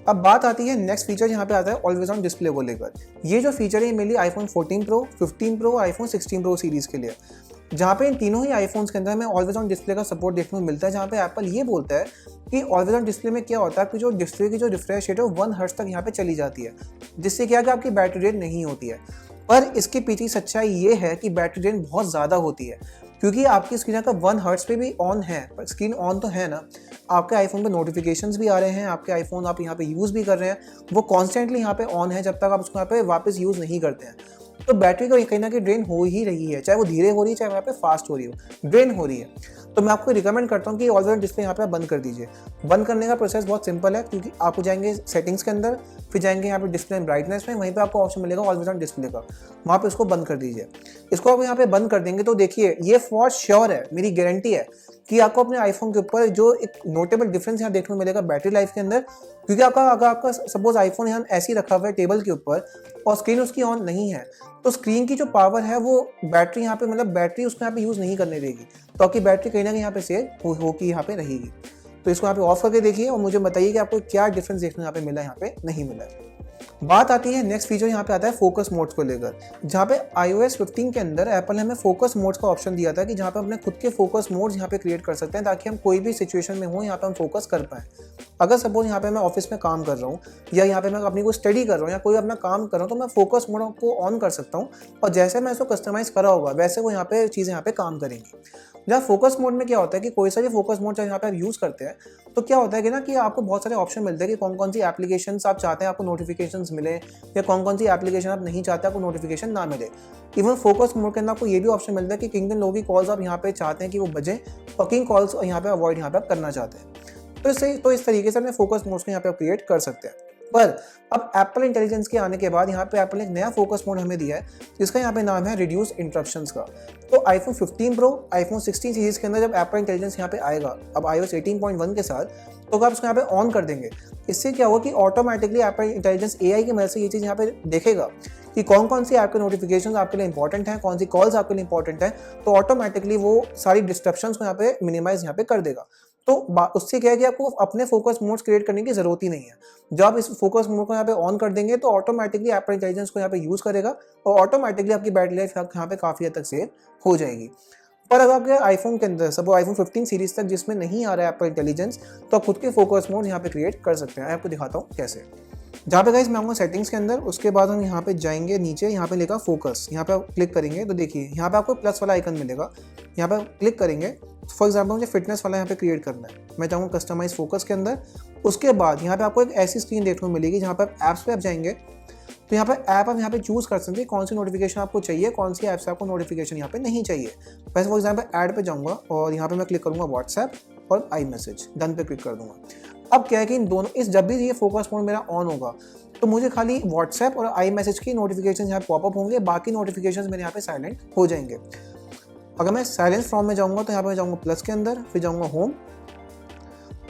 अब बात आती है नेक्स्ट फीचर, यहाँ पे आता है ऑलवेज ऑन डिस्प्ले को लेकर। ये जो फीचर है mainly iPhone 14 pro, 15 pro, iPhone 16 pro series के लिए, जहाँ पे इन तीनों ही आईफोन्स के अंदर हमें ऑलवेज ऑन डिस्प्ले का सपोर्ट देखने को मिलता है। जहाँ पे एप्पल ये बोलता है कि ऑलवेज ऑन डिस्प्ले में क्या होता है कि जो डिस्प्ले की जो रिफ्रेश रेट है वो 1 हर्ट्ज तक यहाँ पे चली जाती है, जिससे क्या कि आपकी बैटरी ड्रेन नहीं होती है। पर इसके पीछे सच्चाई ये है कि बैटरी ड्रेन बहुत ज़्यादा होती है, क्योंकि आपकी स्क्रीन का 1 हर्ट्ज पे भी ऑन है, पर स्क्रीन ऑन तो है ना, आपके आईफोन पे नोटिफिकेशंस भी आ रहे हैं, आपके आईफोन आप यहाँ पे यूज़ भी कर रहे हैं, वो कॉन्स्टेंटली यहाँ पे ऑन है जब तक आप उसको यहाँ पे वापस यूज़ नहीं करते हैं। तो बैटरी को कहीं ना कहीं ड्रेन हो ही रही है, चाहे वो धीरे हो रही है चाहे वहाँ पे फास्ट हो रही हो, ड्रेन हो रही है। तो मैं आपको रिकमेंड करता हूँ कि ऑलवेज ऑन डिस्प्ले यहाँ पे बंद कर दीजिए। बंद करने का प्रोसेस बहुत सिंपल है, क्योंकि आपको जाएंगे सेटिंग्स के अंदर, फिर जाएंगे यहाँ पे डिस्प्ले एंड ब्राइटनेस में, वहीं पे आपको ऑप्शन मिलेगा ऑलवेज ऑन डिस्प्ले का, वहाँ पे उसको बंद कर दीजिए। इसको आप यहाँ पे बंद कर देंगे तो देखिए ये फॉर श्योर है, मेरी गारंटी है कि आपको अपने आईफोन के ऊपर जो एक नोटेबल डिफरेंस यहाँ देखने को मिलेगा बैटरी लाइफ के अंदर। क्योंकि अगर आपका सपोज आईफोन यहाँ ऐसे ही रखा हुआ है टेबल के ऊपर और स्क्रीन उसकी ऑन नहीं है, तो स्क्रीन की जो पावर है वो बैटरी यहाँ पे मतलब बैटरी उसको यहाँ पे यूज़ नहीं करने देगी, तो आपकी बैटरी कहीं ना कहीं यहाँ पे सेव होकर यहाँ पे रहेगी। तो इसको यहाँ पे ऑफ करके देखिए और मुझे बताइए कि आपको क्या डिफरेंस देखने यहाँ पे मिला, यहाँ पे नहीं मिला। बात आती है नेक्स्ट फीचर, यहाँ पे आता है फोकस मोड्स को लेकर। जहाँ पे iOS 15 के अंदर एप्पल ने हमें फोकस मोड्स का ऑप्शन दिया था कि जहाँ पे अपने खुद के फोकस मोड्स यहाँ पे क्रिएट कर सकते हैं, ताकि हम कोई भी सिचुएशन में हो यहाँ पे हम फोकस कर पाएँ। अगर सपोज यहाँ पे मैं ऑफिस में काम कर रहा हूँ या यहाँ पे मैं अपनी कोई स्टडी कर रहा हूँ या कोई अपना काम कर रहा हूँ, तो मैं फोकस मोड को ऑन कर सकता हूँ और जैसे मैं इसको कस्टमाइज करा होगा वैसे वो यहाँ पे चीज़ें यहाँ पे काम करेंगी। जहाँ फोकस मोड में क्या होता है कि कोई सा भी फोकस मोड यहाँ पे आप यूज़ करते हैं तो क्या होता है कि ना कि आपको बहुत सारे ऑप्शन मिलते हैं कि कौन कौन सी एप्लीकेशंस आप चाहते हैं आपको नोटिफिकेशंस मिले, या कौन कौन सी एप्लीकेशन आप नहीं चाहते आपको नोटिफिकेशन ना मिले। इवन फोकस मोड के अंदर आपको ये भी ऑप्शन मिलता है कि किन किन लोगों की कॉल्स आप यहाँ पे चाहते हैं कि वो बजें और किन कॉल्स यहाँ पे अवॉइड यहाँ पे आप करना चाहते हैं। तो इस तरीके से अपने फोकस मोड्स को यहाँ पे आप क्रिएट कर सकते हैं। पर अब एप्पल इंटेलिजेंस के आने के बाद यहाँ पे एप्पल ने एक नया फोकस मोड हमें दिया है, जिसका यहाँ पे नाम है रिड्यूस इंटरप्शंस का। तो आईफोन 15 प्रो, आईफोन 16 सीरीज के अंदर जब एप्पल इंटेलिजेंस यहाँ पे आएगा अब iOS 18.1 के साथ, तो आप उसको यहाँ पे ऑन कर देंगे। इससे क्या होगा कि ऑटोमेटिकली एप्पल इंटेलिजेंस AI की मदद से ये चीज़ यहाँ पे देखेगा कि कौन कौन सी ऐप के नोटिफिकेशन आपके लिए इंपॉर्टेंट है, कौन सी कॉल्स आपके लिए इंपॉर्टेंट है, तो ऑटोमेटिकली वो सारी डिस्ट्रप्शंस को यहाँ पे मिनिमाइज यहाँ पे कर देगा। तो उससे क्या है कि आपको अपने फोकस मोड्स क्रिएट करने की जरूरत ही नहीं है। जब आप इस फोकस मोड को यहाँ पे ऑन कर देंगे तो ऑटोमेटिकली एप्पल इंटेलिजेंस को यहाँ पे यूज़ करेगा और ऑटोमेटिकली आपकी बैटरी लाइफ यहाँ पे काफ़ी हद तक सेव हो जाएगी। पर अगर आपके आईफोन के अंदर सब आईफोन 15 सीरीज तक जिसमें नहीं आ रहा है एप्पल इंटेलिजेंस, तो आप खुद के फोकस मोड यहाँ पे क्रिएट कर सकते हैं। आपको दिखाता हूँ कैसे। जहाँ पे गाइस मैं आऊँगा सेटिंग्स के अंदर, उसके बाद हम यहाँ पे जाएंगे नीचे, यहाँ पे लिखा फोकस, यहाँ पे आप क्लिक करेंगे तो देखिए यहाँ पे आपको प्लस वाला आइकन मिलेगा, यहाँ पे क्लिक करेंगे फॉर एग्जाम्पल मुझे फिटनेस वाला यहाँ पे क्रिएट करना है, मैं चाहूँगा कस्टमाइज फोकस के अंदर। उसके बाद यहाँ पे आपको एक ऐसी स्क्रीन देखने को मिलेगी जहाँ पर आप ऐप्स पे आप जाएंगे, तो यहाँ पर ऐप आप यहाँ पे चूज़ कर सकते हैं कौन सी नोटिफिकेशन आपको चाहिए, कौन सी ऐप से आपको नोटिफिकेशन यहाँ पे नहीं चाहिए। वैसे फॉर एग्जाम्पल ऐड पे जाऊँगा और यहाँ पे मैं क्लिक करूँगा व्हाट्सएप और आई मैसेज, डन पे क्लिक कर दूंगा। अब क्या है कि इन दोनों जब भी ये फोकस मोड मेरा ऑन होगा तो मुझे खाली व्हाट्सएप और आई मैसेज की नोटिफिकेशन यहाँ पॉपअप होंगे, बाकी नोटिफिकेशन मेरे यहाँ पे साइलेंट हो जाएंगे। अगर मैं साइलेंस फ्रॉम में जाऊँगा तो यहाँ पे जाऊँगा प्लस के अंदर, फिर जाऊँगा होम।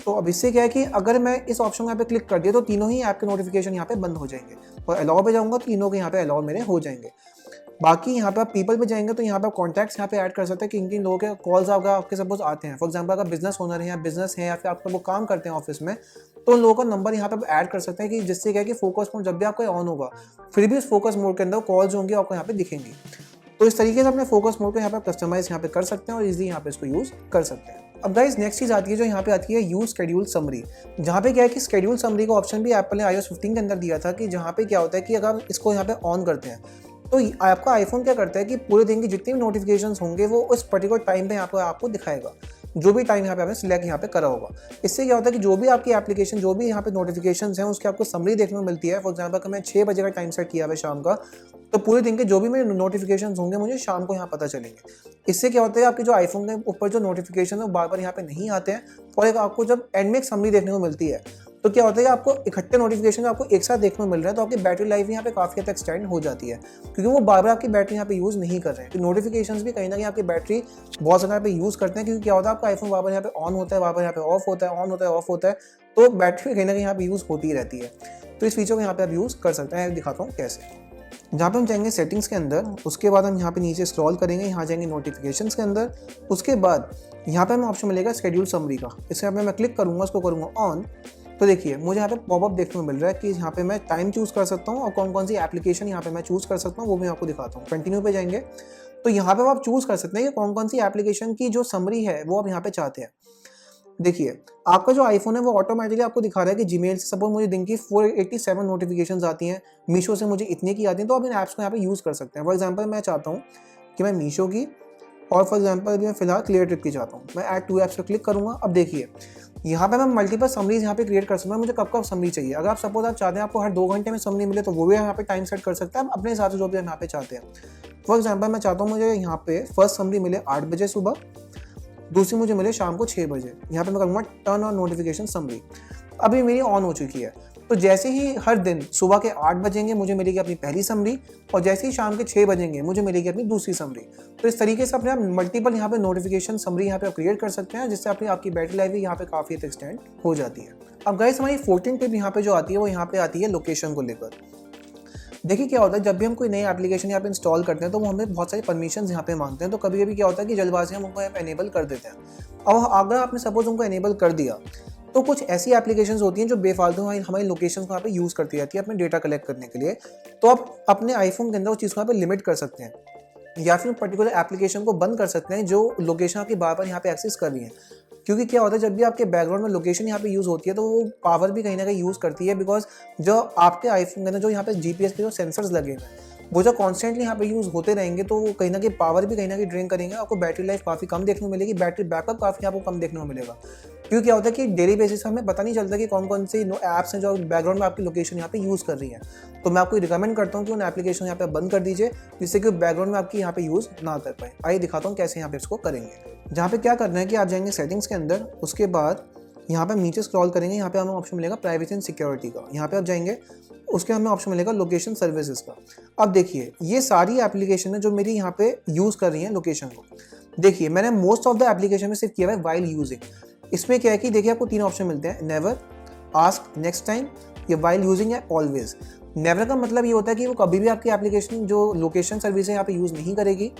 तो अब इससे क्या है कि अगर मैं इस ऑप्शन यहाँ पे क्लिक कर दिया तो तीनों ही ऐप के नोटिफिकेशन यहाँ पे बंद हो जाएंगे, और अलाउ पे जाऊँगा तीनों के यहाँ पे अलाउ मेरे हो जाएंगे। बाकी यहाँ पे आप पीपल पे जाएंगे तो यहाँ पे कॉन्टैक्ट्स यहाँ पे ऐड कर सकते हैं कि किन किन लोगों के कॉल्स आपके सपोज आते हैं। फॉर एग्जांपल अगर बिजनेस ओनर है या बिजनेस है या फिर आप वो काम करते हैं ऑफिस में, तो उन लोगों का नंबर यहाँ पे ऐड कर सकते हैं कि जिससे क्या है कि फोकस मोड जब भी आपका ऑन होगा फिर भी उस फोकस मोड के अंदर कॉल्स होंगी आपको यहाँ पे दिखेंगी। तो इस तरीके से अपने फोकस मोड को यहाँ पे कस्टमाइज यहाँ पे कर सकते हैं और इजीली यहाँ पे इसको यूज़ कर सकते हैं। अब गाइस नेक्स्ट चीज़ आती है जो यहाँ पे आती है यूज शेड्यूल समरी, जहाँ पे क्या है कि शेड्यूल समरी का ऑप्शन भी एप्पल ने iOS 15 के अंदर दिया था कि जहाँ पे क्या होता है कि अगर आप इसको यहाँ पे ऑन करते हैं तो आपका आईफोन क्या करता है कि पूरे दिन की जितनी भी नोटिफिकेशंस होंगे वो उस पर्टिकुलर टाइम पे यहाँ पे आपको दिखाएगा, जो भी टाइम यहाँ पे आपने सिलेक्ट यहाँ पे करा होगा। इससे क्या होता है कि जो भी आपकी एप्लीकेशन जो भी यहाँ पे नोटिफिकेशंस हैं उसकी आपको समरी देखने को मिलती है। फॉर एग्जांपल अगर मैं 6 बजे का टाइम सेट किया है शाम का, तो पूरे दिन के जो भी मेरे नोटिफिकेशंस होंगे मुझे शाम को यहाँ पता चलेंगे। इससे क्या होता है आपके जो आईफोन के ऊपर जो नोटिफिकेशन है वो बार बार यहाँ पे नहीं आते हैं, और एक आपको जब एंड में एक समरी देखने को मिलती है तो क्या होता है कि आपको इकट्ठे नोटिफिकेशन आपको एक साथ देखने को मिल रहा है, तो आपकी बैटरी लाइफ यहाँ पे काफ़ी हद तक एक्सटेंड हो जाती है, क्योंकि वो बार बार आपकी बैटरी यहाँ पे यूज़ नहीं कर रहे हैं। तो नोटिफिकेशंस भी कहीं ना कहीं आपकी बैटरी बहुत ज़्यादा यहाँ पे यूज़ करते हैं, क्योंकि क्या होता है आपका आईफोन बार बार यहाँ पे ऑन होता है, बार बार यहाँ पे ऑफ होता है, ऑन होता है, ऑफ होता है, तो बैटरी कहीं ना कहीं यहाँ पे यूज़ होती रहती है। तो इस फीचर को यहाँ पे आप यूज़ कर सकते हैं। दिखाता हूँ कैसे। जहाँ पे हम जाएंगे सेटिंग्स के अंदर, उसके बाद हम यहाँ पे नीचे स्क्रॉल करेंगे, यहाँ जाएंगे नोटिफिकेशंस के अंदर। उसके बाद यहाँ पे हमें ऑप्शन मिलेगा शेड्यूल समरी का, इसे यहाँ पे मैं क्लिक करूँगा, उसको करूँगा ऑन। तो देखिए मुझे यहाँ पे पॉपअप देखने को मिल रहा है कि यहाँ पे मैं टाइम चूज़ कर सकता हूँ और कौन कौन सी एप्लीकेशन यहाँ पे मैं चूज़ कर सकता हूँ, वो मैं आपको दिखाता हूँ। कंटिन्यू पे जाएंगे तो यहाँ पे आप चूज़ कर सकते हैं कि कौन कौन सी एप्लीकेशन की जो समरी है वो आप यहाँ पे चाहते हैं। देखिए आपका जो आईफोन है वो ऑटोमेटिकली आपको दिखा रहा है कि जीमेल से सपोज मुझे दिन की 487 नोटिफिकेशंस आती हैं, मीशो से मुझे इतनी की आती हैं, तो आप इन ऐप्स को यहाँ पे यूज़ कर सकते हैं। फॉर एग्जांपल मैं चाहता हूँ कि मैं मीशो की और फॉर एग्जांपल मैं फिलहाल क्लियर ट्रिप की चाहता हूँ, मैं ऐड 2 ऐप्स पर क्लिक करूँगा। अब देखिए यहाँ पे मैं मल्टीपल समरीज यहाँ पे क्रिएट कर सकता हूँ, मुझे कब कब समरी चाहिए। अगर आप सपोज आप चाहते हैं आपको हर 2 घंटे में समरी मिले तो वो भी यहाँ पे टाइम सेट कर सकते हैं आप अपने हिसाब से जो भी हम यहाँ पे चाहते हैं। फॉर एग्जांपल मैं चाहता हूँ मुझे यहाँ पे फर्स्ट समरी मिले 8 बजे सुबह, दूसरी मुझे मिले शाम को 6 बजे। यहाँ पे मैं करूँगा टर्न ऑन नोटिफिकेशन समरी। अभी मेरी ऑन हो चुकी है, तो जैसे ही हर दिन सुबह के 8 बजेंगे मुझे मिलेगी अपनी पहली समरी, और जैसे ही शाम के 6 बजेंगे मुझे मिलेगी अपनी दूसरी समरी। तो इस तरीके से अपने आप मल्टीपल यहाँ पे नोटिफिकेशन समरी यहाँ पे आप क्रिएट कर सकते हैं, जिससे अपनी आपकी बैटरी लाइफ भी यहाँ पे काफ़ी हद एक्सटेंड हो जाती है। अब गाइस हमारी 14 टिप यहाँ पे जो आती है वो यहाँ पे आती है लोकेशन को लेकर। देखिए क्या होता है जब भी हम कोई नई एप्लीकेशन यहाँ पे इंस्टॉल करते हैं तो वो हमें बहुत सारी परमिशन यहाँ पे मांगते हैं, तो कभी कभी क्या होता है कि जल्दबाजी हम उनको एनेबल कर देते हैं। अब अगर आपने सपोज उनको एनेबल कर दिया तो कुछ ऐसी एप्लीकेशंस होती हैं जो बेफालतू हमारी लोकेशन को यहाँ पे यूज़ करती रहती है अपने डेटा कलेक्ट करने के लिए। तो आप अपने आईफोन के अंदर उस चीज़ को यहाँ पे लिमिट कर सकते हैं, या फिर पर्टिकुलर एप्लीकेशन को बंद कर सकते हैं जो लोकेशन आपकी बार बार यहाँ पे एक्सेस कर रही है। क्योंकि क्या होता है जब भी आपके बैकग्राउंड में लोकेशन यहाँ पे यूज़ होती है तो वो पावर भी कहीं ना कहीं यूज़ करती है, बिकॉज जो आपके आईफोन के अंदर जो यहाँ पे जीपीएस के जो सेंसर्स लगे हैं वो जो कॉन्स्टेंटली यहाँ पे यूज़ होते रहेंगे तो वो कहीं ना कहीं पावर भी कहीं ना कहीं ड्रेन करेंगे, आपको बैटरी लाइफ काफ़ी कम देखने को मिलेगी, बैटरी बैकअप काफ़ी आपको कम देखने को मिलेगा। क्योंकि क्या होता है कि डेली बेसिस हमें पता नहीं चलता कि कौन कौन सी ऐप्स हैं जो बैकग्राउंड में आपकी लोकेशन यहाँ पे यूज़ कर रही है। तो मैं आपको रिकमेंड करता हूँ कि उन एप्लीकेशन यहाँ पे बंद कर दीजिए, जिससे कि बैकग्राउंड में आपकी यहाँ पे यूज़ ना कर पाए। आइए दिखाता हूँ कैसे यहाँ पे इसको करेंगे। जहाँ पे क्या करना है कि आप जाएंगे सेटिंग्स के अंदर, उसके बाद यहाँ पे नीचे स्क्रॉल करेंगे, यहाँ पे हमें ऑप्शन मिलेगा प्राइवेसी एंड सिक्योरिटी का, यहाँ पे आप जाएंगे, उसके हमें ऑप्शन मिलेगा लोकेशन सर्विसेज का। अब देखिए ये सारी एप्लीकेशन है जो मेरी यहाँ पे यूज़ कर रही हैं लोकेशन को। देखिए मैंने मोस्ट ऑफ द एप्लीकेशन में सिर्फ किया है वाइल यूजिंग। इसमें क्या है कि देखिए आपको 3 ऑप्शन मिलते हैं, नेवर, आस्क, नेक्स्ट टाइम, या वाइल यूजिंग है ऑलवेज। नेवर का मतलब ये होता है कि वो कभी भी आपकी एप्लीकेशन जो लोकेशन सर्विस है यहाँ पे यूज़ नहीं करेगी।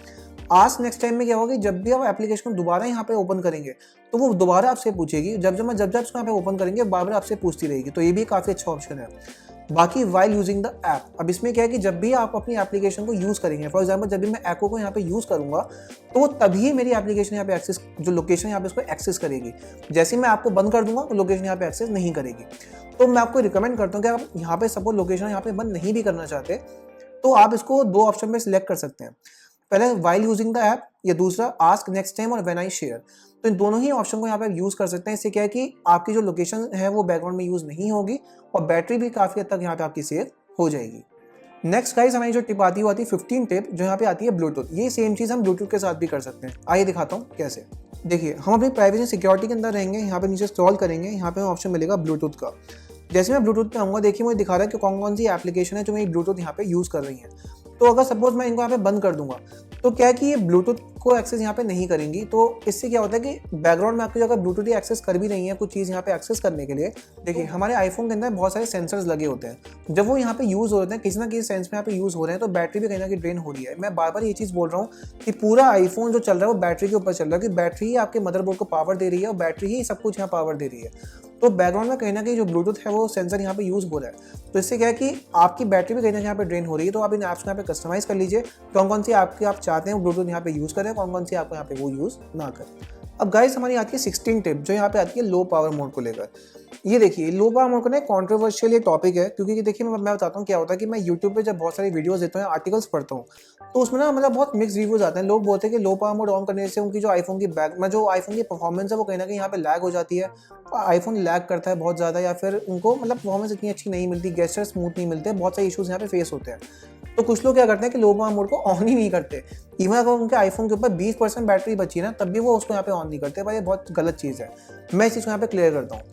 आस्क नेक्स्ट टाइम में क्या होगा कि जब भी आप एप्लीकेशन को दोबारा यहाँ पे ओपन करेंगे तो वो दोबारा आपसे पूछेगी, जब इसको यहाँ पे ओपन करेंगे बार बार आपसे पूछती रहेगी, तो ये भी काफ़ी अच्छा ऑप्शन है। बाकी वाइल यूजिंग द ऐप, अब इसमें क्या है कि जब भी आप अपनी एप्लीकेशन को यूज़ करेंगे, फॉर एग्जांपल जब भी मैं एको को यहाँ पे यूज़ करूँगा तो वो तभी मेरी एप्लीकेशन यहाँ पे एक्सेस, जो लोकेशन यहाँ पे उसको एक्सेस करेगी। जैसे मैं आपको बंद कर दूंगा तो लोकेशन यहाँ पे एक्सेस नहीं करेगी। तो मैं आपको रिकमेंड करता हूँ कि आप यहाँ पे सपोज लोकेशन यहाँ पे बंद नहीं भी करना चाहते तो आप इसको 2 ऑप्शन में सिलेक्ट कर सकते हैं। पहले वाइल यूजिंग द ऐप या दूसरा आस्क नेक्स्ट टाइम और व्हेन आई शेयर। तो इन दोनों ही ऑप्शन को यहाँ पे आप यूज़ कर सकते हैं। इससे क्या है कि आपकी जो लोकेशन है वो बैकग्राउंड में यूज़ नहीं होगी और बैटरी भी काफ़ी हद तक यहाँ पे आपकी सेव हो जाएगी। नेक्स्ट गाइस हमारी जो टिप आती है वो आती है 15 टिप, जो यहाँ पे आती है ब्लूटूथ। ये सेम चीज़ हम ब्लूटूथ के साथ भी कर सकते हैं। आइए दिखाता हूँ कैसे। देखिए हम अपनी प्राइवेसी सिक्योरिटी के अंदर रहेंगे, यहाँ पे नीचे स्क्रॉल करेंगे, यहाँ पे ऑप्शन मिलेगा ब्लूटूथ का। जैसे मैं ब्लूटूथ पे आऊँगा, देखिए मुझे दिखा रहा है कि कौन कौन सी एप्लीकेशन है जो मेरी ब्लूटूथ यहाँ पे यूज़ कर रही है। तो अगर सपोज मैं इनको यहाँ पे बंद कर दूंगा तो क्या है कि ये ब्लूटूथ को एक्सेस यहाँ पे नहीं करेंगी। तो इससे क्या होता है कि बैकग्राउंड में आपकी अगर ब्लूटूथ ही एक्सेस कर भी रही है कुछ चीज़ यहाँ पे एक्सेस करने के लिए, देखिए हमारे आईफोन के अंदर बहुत सारे सेंसर्स लगे होते हैं। जब वो यहाँ पे यूज़ हो रहे हैं किसी ना किसी सेंस में यहाँ पे यूज़ हो रहे हैं तो बैटरी भी कहीं ना कहीं ड्रेन हो रही है। मैं बार बार ये चीज़ बोल रहा हूँ कि पूरा आईफोन जो चल रहा है वो बैटरी के ऊपर चल रहा है, कि बैटरी ही आपके मदरबोर्ड को पावर दे रही है और बैटरी ही सब कुछ यहाँ पावर दे रही है। तो बैकग्राउंड में कहीं ना कहीं जो ब्लूटूथ है वो सेंसर यहाँ पे यूज़ हो रहा है। तो इससे क्या है कि आपकी बैटरी भी कहीं ना कहीं यहाँ पे ड्रेन हो रही है। तो आप इन ऐप्स को यहाँ पे कस्टमाइज़ कर लीजिए कौन कौन सी आपकी आप चाहते हैं ब्लूटूथ यहाँ पे यूज़ करें, कौन कौन सी आपको यहाँ पे वो यूज़ ना करें। अब गाइस हमारी आती है 16 टिप, जो यहाँ पे आती है लो पावर मोड को लेकर। ये देखिए लो पावर मोड का ना कॉन्ट्रोवर्शियल ये टॉपिक है, क्योंकि देखिए मैं बताता हूँ क्या होता है कि मैं यूट्यूब पे जब बहुत सारी वीडियोस देखता हूँ, आर्टिकल्स पढ़ता हूँ, तो उसमें ना मतलब बहुत मिक्स रिव्यूज आते हैं। लोग बोलते हैं कि लो पावर मोड ऑन करने से उनकी जो आईफोन की आईफोन की परफॉर्मेंस है वो कहीं ना कहीं यहाँ पे लैग हो जाती है, आईफोन लैग करता है बहुत ज़्यादा, या फिर उनको मतलब परफॉर्मेंस इतनी अच्छी नहीं मिलती, गेस्चर स्मूथ नहीं मिलते, बहुत सारे इशूज़ यहाँ पे फेस होते हैं। तो कुछ लोग क्या करते हैं कि लो पावर मोड को ऑन ही नहीं करते। इवन अगर उनके आईफोन के ऊपर 20% बैटरी बची है ना तब भी वो उसको यहाँ पे ऑन नहीं करते। भाई ये बहुत गलत चीज़ है, मैं इस चीज़ को यहाँ पे क्लियर करता हूँ।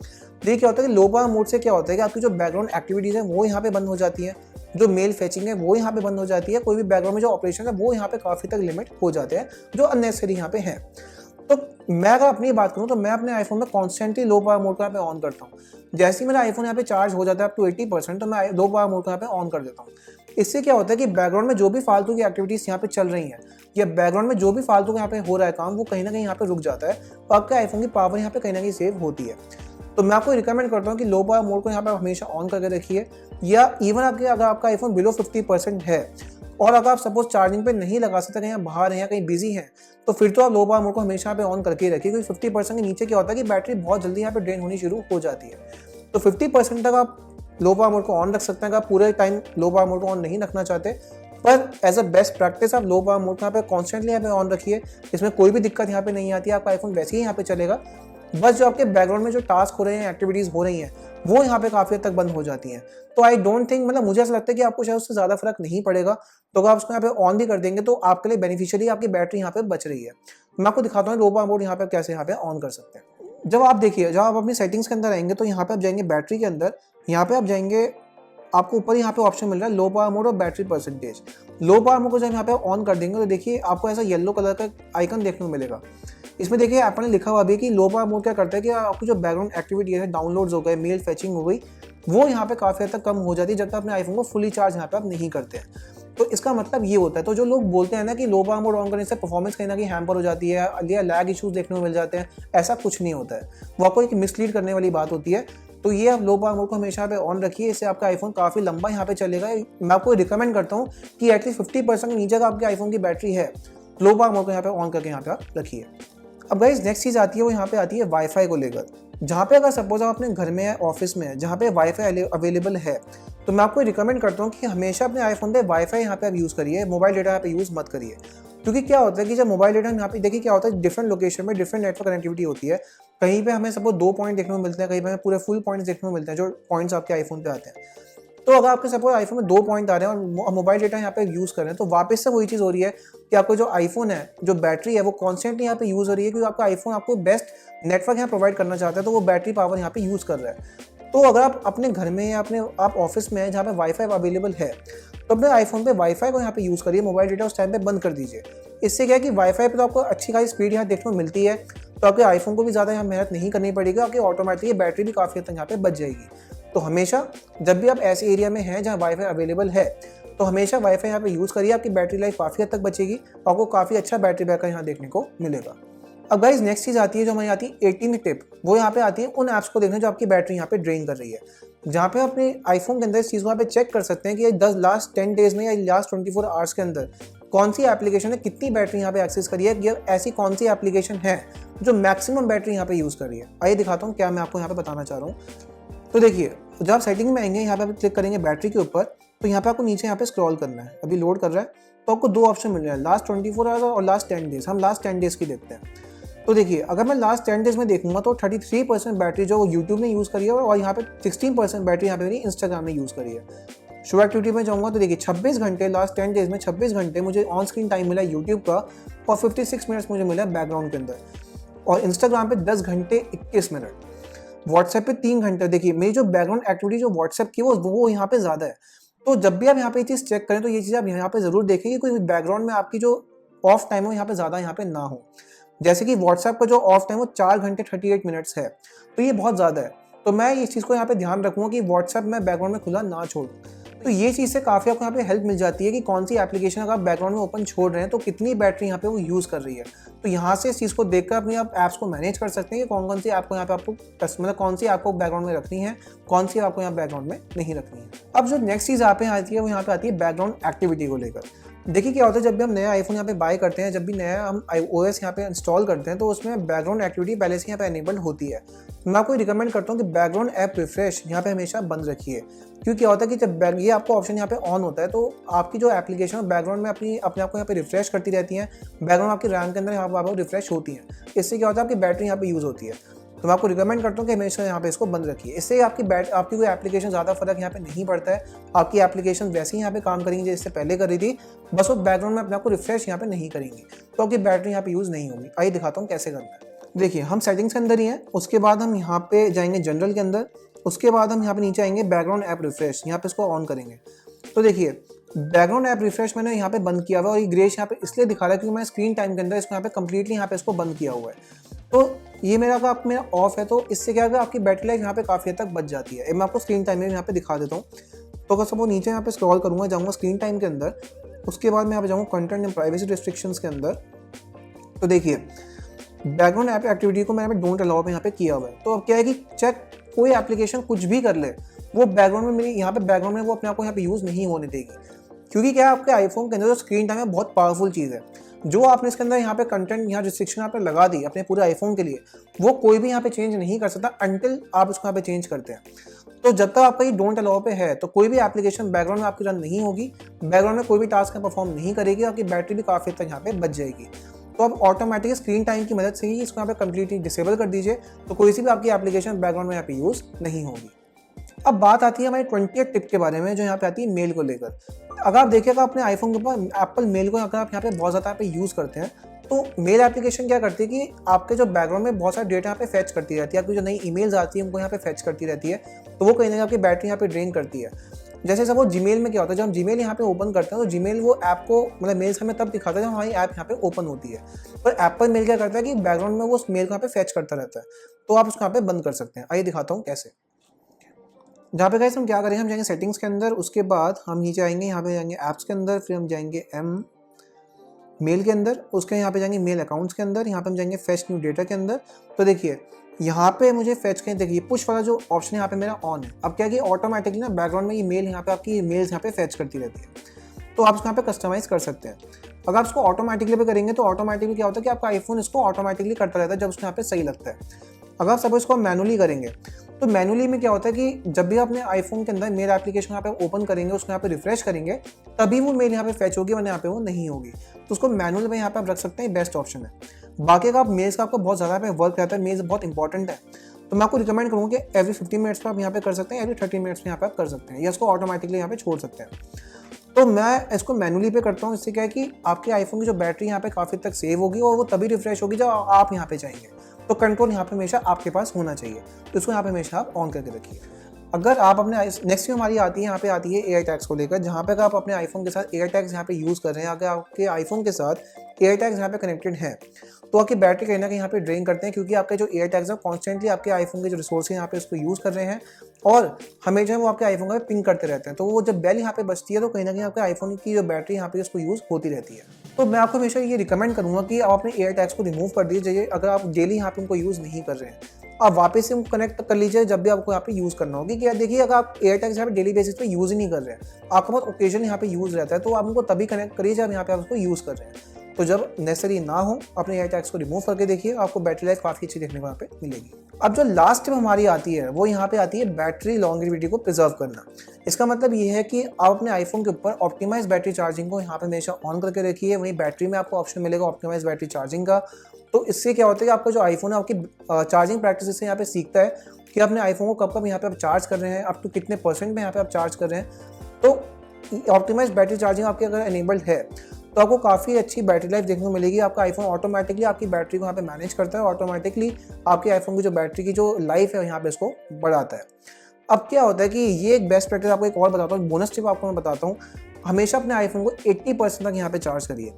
देखिए क्या होता है कि लो पावर मोड से क्या होता है कि आपकी जो बैकग्राउंड एक्टिविटीज़ है वो यहाँ पे बंद हो जाती है, जो मेल फेचिंग है वो यहाँ पे बंद हो जाती है, कोई भी बैकग्राउंड में जो ऑपरेशन है वो यहाँ पे काफ़ी तक लिमिट हो जाते हैं जो अननेसेसरी यहाँ पे हैं। तो मैं अगर अपनी बात करूँ तो मैं अपने आईफोन में कॉन्स्टेंटली लो पावर मोड को यहाँ पे ऑन करता हूँ। जैसे ही मेरा आईफोन यहाँ पे चार्ज हो जाता है अप टू 80%, तो मैं लो पावर मोड को यहाँ पे ऑन कर देता हूँ। इससे क्या होता है कि बैकग्राउंड में जो भी फालतू की एक्टिविटीज़ यहाँ पे चल रही हैं या बैकग्राउंड में जो भी फालतू यहाँ पे हो रहा है काम, वो कहीं ना कहीं यहाँ पे रुक जाता है और आपके आईफोन की पावर यहाँ पे कहीं ना कहीं सेव होती है। तो मैं आपको रिकमेंड करता हूँ कि लो पावर मोड को यहाँ पे हमेशा ऑन करके रखिए, या इवन अगर आपका आईफोन बिलो 50% है और अगर आप सपोज चार्जिंग पे नहीं लगा सकते, कहीं बाहर हैं या कहीं बिजी हैं, तो फिर तो आप लो पावर मोड को हमेशा पे ऑन करके रखिए, क्योंकि 50% के नीचे क्या होता है कि बैटरी बहुत जल्दी यहाँ पे ड्रेन होनी शुरू हो जाती है। तो 50% तक आप लो पावर मोड को ऑन रख सकते हैं। अगर आप पूरे टाइम लो पावर मोड को ऑन नहीं रखना चाहते, पर एज अ बेस्ट प्रैक्टिस आप लो पावर मोड को यहाँ पे कॉन्स्टेंटली यहाँ पे ऑन रखिए। इसमें कोई भी दिक्कत यहाँ पे नहीं आती है, आपका आईफोन वैसे ही यहाँ पे चलेगा। बस जो आपके बैकग्राउंड में जो टास्क हो रहे हैं, एक्टिविटीज़ हो रही हैं, वो यहाँ पे काफ़ी हद तक बंद हो जाती हैं। तो आई डोंट थिंक, मतलब मुझे ऐसा लगता है कि आपको शायद उससे ज़्यादा फर्क नहीं पड़ेगा। तो अगर आप उसको यहाँ पे ऑन भी कर देंगे तो आपके लिए बेनिफिशियली आपकी बैटरी यहाँ पे बच रही है। मैं आपको दिखाता हूँ लो पावर मोड यहाँ पे कैसे यहाँ पे ऑन कर सकते हैं। जब आप अपनी सेटिंग्स के अंदर आएंगे तो यहाँ पे आप जाएंगे बैटरी के अंदर, यहाँ पे आप जाएंगे, आपको ऊपर यहाँ पे ऑप्शन मिल रहा है लो पावर मोड और battery percentage. Low power mode को जब यहाँ पे ऑन कर देंगे तो देखिए आपको ऐसा येलो कलर का आइकन देखने को मिलेगा। इसमें देखिए आपने लिखा हुआ भी कि लो पावर मोड क्या करता है कि आपकी जो बैकग्राउंड एक्टिविटी है, डाउनलोड्स हो गए, मेल फेचिंग हो गई, वो यहाँ पे काफ़ी हद तक कम हो जाती है जब तक अपने आईफोन को फुली चार्ज यहाँ पे आप नहीं करते हैं। तो इसका मतलब ये होता है। तो जो लोग बोलते हैं ना कि लो पावर मोड ऑन करने से परफॉर्मेंस कहीं ना कहीं हैम्पर हो जाती है या लैग इशूज़ देखने को मिल जाते हैं, ऐसा कुछ नहीं होता है। वो आपको एक मिसलीड करने वाली बात होती है। तो ये आप लो पावर मोड को हमेशा पे ऑन रखिए, इससे आपका आईफोन काफ़ी लंबा यहाँ पे चलेगा। मैं आपको रिकमेंड करता हूँ कि एटलीस्ट 50% के नीचे अगर आपके आईफोन की बैटरी है, लो पावर मोड को यहाँ पे ऑन करके यहाँ पे आप रखिए। अब गाइस नेक्स्ट चीज़ आती है वो यहाँ पे आती है वाईफाई को लेकर। जहाँ पे अगर सपोज आप अपने घर में है, ऑफिस में है, जहाँ पे वाईफाई अवेलेबल है, तो मैं आपको रिकमेंड करता हूँ कि हमेशा अपने आईफोन पे वाईफाई यहाँ पे आप यूज़ करिए, मोबाइल डेटा यहाँ पे यूज़ मत करिए। क्योंकि क्या होता है कि जब मोबाइल डेटा यहाँ पे देखिए क्या होता है, डिफरेंट लोकेशन में डिफरेंट नेटवर्क कनेक्टिविटी होती है। कहीं पे हमें सपोज 2 पॉइंट देखने को मिलते हैं, कहीं पे हमें पूरे फुल पॉइंट्स देखने को मिलते हैं, जो पॉइंट्स आपके आईफोन पे आते हैं। तो अगर आपके सपोज आईफोन में 2 पॉइंट आ रहे हैं और मोबाइल डेटा यहाँ पे यूज़ कर रहे हैं, तो वापस से वही चीज़ हो रही है कि आपको जो आईफोन है, जो बैटरी है, वो कॉन्स्टेंटली यहाँ पे यूज़ हो रही है, क्योंकि आपका आईफोन आपको बेस्ट नेटवर्क यहाँ प्रोवाइड करना चाहता है, तो वो बैटरी पावर यहाँ पे यूज़ कर रहा है। तो अगर आप अपने घर में या आप ऑफिस में हैं जहाँ पे वाईफाई अवेलेबल है, तो अपने आईफोन पे वाईफाई को यहाँ पे यूज़ करिए, मोबाइल डेटा उस टाइम पे बंद कर दीजिए। इससे क्या है कि वाईफाई पे तो आपको अच्छी खासी स्पीड यहाँ देखने को मिलती है, तो आपके आईफोन को भी ज़्यादा यहाँ मेहनत नहीं करनी पड़ेगी, आपकी ऑटोमेटिकली बैटरी भी काफ़ी हद तक यहाँ पे बच जाएगी। तो हमेशा जब भी आप ऐसे एरिया में हैं जहाँ वाईफाई अवेलेबल है, तो हमेशा वाईफाई यहाँ पे यूज़ करिए, आपकी बैटरी लाइफ काफ़ी हद तक बचेगी, आपको काफ़ी अच्छा बैटरी बैकअप यहाँ देखने को मिलेगा। अब गाइस नेक्स्ट चीज़ आती है जो हमारी आती है 18 टिप, वो यहाँ पे आती है उन ऐप्स को देखने जो आपकी बैटरी यहाँ पे ड्रेन कर रही है। जहाँ पे अपने आईफोन के अंदर इस चीज़ को यहाँ पे चेक कर सकते हैं कि ये लास्ट 10 डेज में या लास्ट 24 आवर्स के अंदर कौन सी एप्लीकेशन है, कितनी बैटरी यहाँ पे एक्सेस करी है, या ऐसी कौन सी एप्लीकेशन है जो मैक्सिमम बैटरी यहाँ पे यूज़ कर रही है। आइए दिखाता हूँ क्या मैं आपको यहाँ पे बताना चाह रहा हूँ। तो देखिए जब आप सेटिंग में आएंगे, यहाँ पे आप क्लिक करेंगे बैटरी के ऊपर, तो यहाँ पे आपको नीचे यहाँ पे स्क्रॉल करना है, अभी लोड कर रहा है। तो आपको 2 ऑप्शन मिल रहे हैं, लास्ट 24 आवर्स और लास्ट 10 डेज। हम लास्ट 10 डेज की देखते हैं। तो देखिए, अगर मैं लास्ट 10 डेज में देखूंगा तो 33% बैटरी जो यूट्यूब ने यूज़ करी है और यहाँ पे 16% बैटरी यहाँ पे मेरी इंस्टाग्राम ने यूज़ करी है। शो एक्टिविटी में जाऊँगा तो देखिए 26 घंटे, लास्ट 10 डेज में 26 घंटे मुझे ऑन स्क्रीन टाइम मिला यूट्यूब का और 56 मिनट्स मुझे मिला बैकग्राउंड के अंदर, और इंस्टाग्राम पे 10 घंटे 21 मिनट, व्हाट्सएप पे 3 घंटे। देखिए मेरी जो बैकग्राउंड एक्टिविटी जो व्हाट्सएप की वो यहाँ पे ज़्यादा है। तो जब भी आप यहाँ पे ये चीज़ चेक करें तो ये चीज़ आप यहाँ पे ज़रूर देखें कि कोई बैकग्राउंड में आपकी जो ऑफ टाइम हो यहाँ पे ज़्यादा यहाँ पे ना हो। जैसे कि व्हाट्सएप का जो ऑफ टाइम वो 4 घंटे 38 मिनट्स है, तो ये बहुत ज़्यादा है। तो मैं इस चीज़ को यहाँ पे ध्यान रखूँगा कि व्हाट्सएप मैं बैकग्राउंड में खुला ना छोड़ूँ। तो ये चीज़ से काफ़ी आपको यहाँ पे हेल्प मिल जाती है कि कौन सी एप्लीकेशन अगर आप बैकग्राउंड में ओपन छोड़ रहे हैं तो कितनी बैटरी यहाँ पे वो यूज़ कर रही है। तो यहाँ से इस चीज़ को देखकर अपनी आप ऐप्स को मैनेज कर सकते हैं कि कौन सी ऐप को यहाँ पे आपको मतलब कौन सी आपको बैकग्राउंड में रखनी है, कौन सी आपको यहाँ बैकग्राउंड में नहीं रखनी है। अब जो नेक्स्ट चीज़ यहाँ पे आती है वो यहाँ पे आती है बैकग्राउंड एक्टिविटी को लेकर। देखिए क्या होता है, जब भी हम नया आईफोन यहाँ पे बाय करते हैं, जब भी नया हम iOS यहाँ पे इंस्टॉल करते हैं तो उसमें बैकग्राउंड एक्टिविटी पहले से यहाँ पे एनेबल्ड होती है। मैं आपको रिकमेंड करता हूँ कि बैकग्राउंड ऐप रिफ्रेश यहाँ पे हमेशा बंद रखिए, क्योंकि क्या होता है कि जब ये आपको ऑप्शन यहाँ पे ऑन होता है तो आपकी जो एप्लीकेशन बैकग्राउंड में अपने आप को यहाँ पे रिफ्रेश करती रहती है, बैकग्राउंड आपकी रैम के अंदर यहाँ पर रिफ्रेश होती है। इससे क्या होता है आपकी बैटरी यहाँ पे यूज़ होती है। तो मैं आपको रिकमेंड करता हूँ कि हमेशा यहाँ पे इसको बंद रखिए। इससे आपकी कोई एप्लीकेशन ज़्यादा फर्क यहाँ पे नहीं पड़ता है। आपकी एप्लीकेशन वैसे ही यहाँ पे काम करेंगी जैसे पहले कर रही थी, बस वो बैकग्राउंड में अपने आपको रिफ्रेश यहाँ पे नहीं करेंगी, तो आपकी बैटरी यहाँ पे यूज़ नहीं होगी। आइए दिखाता हूँ कैसे करना है। देखिए हम सेटिंग्स के अंदर ही हैं, उसके बाद हम यहाँ पे जाएंगे जनरल के अंदर, उसके बाद हम यहाँ पे नीचे आएंगे बैकग्राउंड ऐप रिफ्रेश, यहाँ पे इसको ऑन करेंगे। तो देखिए बैकग्राउंड ऐप रिफ्रेश मैंने यहाँ पे बंद किया हुआ है और ये ग्रेश यहाँ पे इसलिए दिखा रहा है क्योंकि मैं स्क्रीन टाइम के अंदर इसको यहाँ पे कंप्लीटली यहाँ पे इसको बंद किया हुआ है। तो ये मेरा ऑफ है, तो इससे क्या होगा आपकी बैटरी लाइफ यहाँ पे काफ़ी हद तक बच जाती है। मैं आपको स्क्रीन टाइम में यहाँ पे दिखा देता हूँ। तो अगर सब वो नीचे यहाँ पे स्क्रॉल करूँगा, जाऊँगा स्क्रीन टाइम के अंदर, उसके बाद मैं यहाँ पे जाऊँगा कंटेंट एंड प्राइवेसी रिस्ट्रिक्शंस के अंदर। तो देखिए बैकग्राउंड ऐप एक्टिविटी को मैंने डोंट अलाउ पे यहाँ पे किया हुआ है। तो अब क्या है कि चेक कोई एप्लीकेशन कुछ भी कर ले, वो बैकग्राउंड में मेरी यहाँ पे बैकग्राउंड में वो अपने आप को यहाँ पे यूज़ नहीं होने देगी, क्योंकि क्या है आपके आईफोन के अंदर जो स्क्रीन टाइम है बहुत पावरफुल चीज़ है। जो आपने इसके अंदर यहाँ पे कंटेंट यहाँ रिस्ट्रिक्शन यहाँ पे लगा दी अपने पूरे आईफोन के लिए, वो कोई भी यहाँ पे चेंज नहीं कर सकता अनटिल आप इसको यहाँ पे चेंज करते हैं। तो जब तक आपका ये डोंट अलाउ पे है तो कोई भी एप्लीकेशन बैकग्राउंड में आपकी रन नहीं होगी, बैकग्राउंड में कोई भी टास्क परफॉर्म नहीं करेगी, आपकी बैटरी भी काफ़ी तक यहाँ पे बच जाएगी। तो आप ऑटोमेटिक स्क्रीन टाइम की मदद से ही इसको यहाँ पे कंप्लीटली डिसेबल कर दीजिए, तो कोई सी भी आपकी एप्लीकेशन बैकग्राउंड में यहाँ पे यूज़ नहीं होगी। अब बात आती है हमारी 20th टिप के बारे में, जो यहाँ पे आती है मेल को लेकर। अगर आप देखिएगा अपने आईफोन के ऊपर एप्पल मेल को अगर आप यहाँ पे बहुत ज़्यादा यहाँ पे यूज़ करते हैं, तो मेल एप्लीकेशन क्या करती है कि आपके जो बैकग्राउंड में बहुत सारा डेटा यहाँ पे फैच करती रहती है, आपकी जो नई ईमेल्स आती है उनको यहाँ पे फैच करती रहती है, तो वो कहीं ना कहीं आपकी बैटरी यहाँ पे ड्रेन करती है। जैसे सब वो जीमेल में क्या होता है, जब हम जीमेल यहाँ पे ओपन करते हैं तो जीमेल वो ऐप को मतलब मेल्स हमें तब दिखाता है जब हमारी ऐप यहाँ पे ओपन होती है, पर एप्पल मेल क्या करता है कि बैकग्राउंड में वो उस मेल को यहाँ पे फैच करता रहता है, तो आप उसको यहाँ पे बंद कर सकते हैं। आइए दिखाता हूँ कैसे। जहाँ पे गाइस हम क्या करेंगे, हम जाएंगे सेटिंग्स के अंदर, उसके बाद हम नीचे आएंगे, यहाँ पे जाएंगे ऐप्स के अंदर, फिर हम जाएंगे मेल के अंदर, उसके यहाँ पे जाएंगे मेल अकाउंट्स के अंदर, यहाँ पे हम जाएंगे फेच न्यू डेटा के अंदर। तो देखिए यहाँ पे मुझे फेच के देखिए पुश वाला जो ऑप्शन यहाँ पे मेरा ऑन है। अब क्या है कि ऑटोमेटिकली ना बैकग्राउंड में ये मेल यहाँ पे आपकी मेल्स यहाँ पे फेच करती रहती है, तो आप इसको यहाँ पे कस्टमाइज कर सकते हैं। अगर आप इसको ऑटोमेटिकली पे करेंगे तो ऑटोमेटिकली क्या होता है कि आपका आईफोन इसको ऑटोमेटिकली करता रहता है जब उसको यहाँ पे सही लगता है। अगर आप सपोज इसको मैनुअली करेंगे तो मैनुअली में क्या होता है कि जब भी अपने आईफोन के अंदर मेल एप्लीकेशन यहाँ पे ओपन करेंगे, उसको यहाँ पे रिफ्रेश करेंगे, तभी वो मेल यहाँ पे फेच होगी, वरना यहाँ पे वो नहीं होगी। तो उसको मैनुअल में यहाँ पे आप रख सकते हैं, बेस्ट ऑप्शन है। बाकी का आप मेल्स का आपको बहुत ज़्यादा पे वर्क रहता है, मेल्स बहुत इंपॉर्टेंट है, तो मैं आपको रिकमेंड करूँगा कि एवरी 15 मिनट्स पर आप यहाँ पे कर सकते हैं, एवरी 30 मिनट्स में यहाँ पे आप कर सकते हैं, या इसको ऑटोमेटिकली यहाँ पे छोड़ सकते हैं। तो मैं इसको मैनुअली पे करता हूँ, इससे क्या है कि आपके आईफोन की जो बैटरी यहाँ पे काफ़ी तक सेव होगी और वो तभी रिफ्रेश होगी जब आप यहाँ पे चाहेंगे। तो कंट्रोल यहाँ पे हमेशा आपके पास होना चाहिए, तो इसको यहाँ पे हमेशा आप ऑन करके रखिए। अगर आप अपने नेक्स्ट हमारी आती है यहाँ पे आती है एयर टैग्स को लेकर, जहाँ पे आप अपने आईफोन के साथ एयर टैग्स यहाँ पे यूज़ कर रहे हैं, अगर आपके आईफोन के साथ एयर टैग्स यहाँ पे कनेक्टेड हैं तो आपकी बैटरी कहीं ना कहीं यहाँ पे ड्रेन करते हैं, क्योंकि आपके जो एयर टैग्स हैं कॉन्स्टेंटली आपके आईफोन के जो रिसोर्स हैं यहाँ पे उसको यूज़ कर रहे हैं और हमें जो है वो आपके आईफोन का पिंग करते रहते हैं। तो वो जब बेल यहाँ पे बचती है तो कहीं ना कहीं आपके आईफोन की जो बैटरी यहाँ पे उसको यूज़ होती रहती है। तो मैं आपको हमेशा ये रिकमेंड करूँगा कि आप अपने एयर टैग्स को रिमूव कर दीजिए। अगर आप डेली यहाँ पे उनको यूज़ नहीं कर रहे हैं, आप वापस से उनको कनेक्ट कर लीजिए जब भी आपको यहाँ पे यूज़ करना होगी। कि देखिए अगर आप एयर टैग्स यहाँ पे डेली बेसिस पे यूज़ ही नहीं कर रहे हैं, आपका बहुत ओकेजन यहाँ पे यूज़ रहता है, तो आप उनको तभी कनेक्ट करिए जब यहाँ पे आप उसको यूज़ कर रहे हैं। तो जब नेसेसरी ना हो अपने एयर टैग्स को रिमूव करके देखिए, आपको बैटरी लाइफ काफ़ी अच्छी देखने को यहाँ पे मिलेगी। अब जो लास्ट टिप हमारी आती है वो यहाँ पे आती है बैटरी लॉन्गेविटी को प्रिजर्व करना। इसका मतलब ये है कि आप अपने आईफोन के ऊपर ऑप्टिमाइज बैटरी चार्जिंग को यहाँ पे हमेशा ऑन करके रखिए। वहीं बैटरी में आपको ऑप्शन मिलेगा ऑप्टिमाइज बैटरी चार्जिंग का। तो इससे क्या होता है कि आपका जो आईफोन है आपकी चार्जिंग प्रैक्टिस से यहाँ पे सीखता है कि अपने आईफोन को कब यहाँ पे आप चार्ज कर रहे हैं, अप टू कितने % में यहाँ पे आप चार्ज कर रहे हैं। तो ऑप्टिमाइज बैटरी चार्जिंग आपकी अगर एनेबल्ड है तो आपको काफ़ी अच्छी बैटरी लाइफ देखने को मिलेगी। आपका आईफोन ऑटोमेटिकली आपकी बैटरी को यहाँ पे मैनेज करता है, ऑटोमेटिकली आपके आईफोन की जो बैटरी की जो लाइफ है यहाँ पे इसको बढ़ाता है। अब क्या होता है कि ये एक बेस्ट प्रैक्टिस आपको एक और बताता हूँ, बोनस टिप आपको मैं बताता हूँ। हमेशा अपने आईफोन को 80% तक यहाँ पे चार्ज करिए।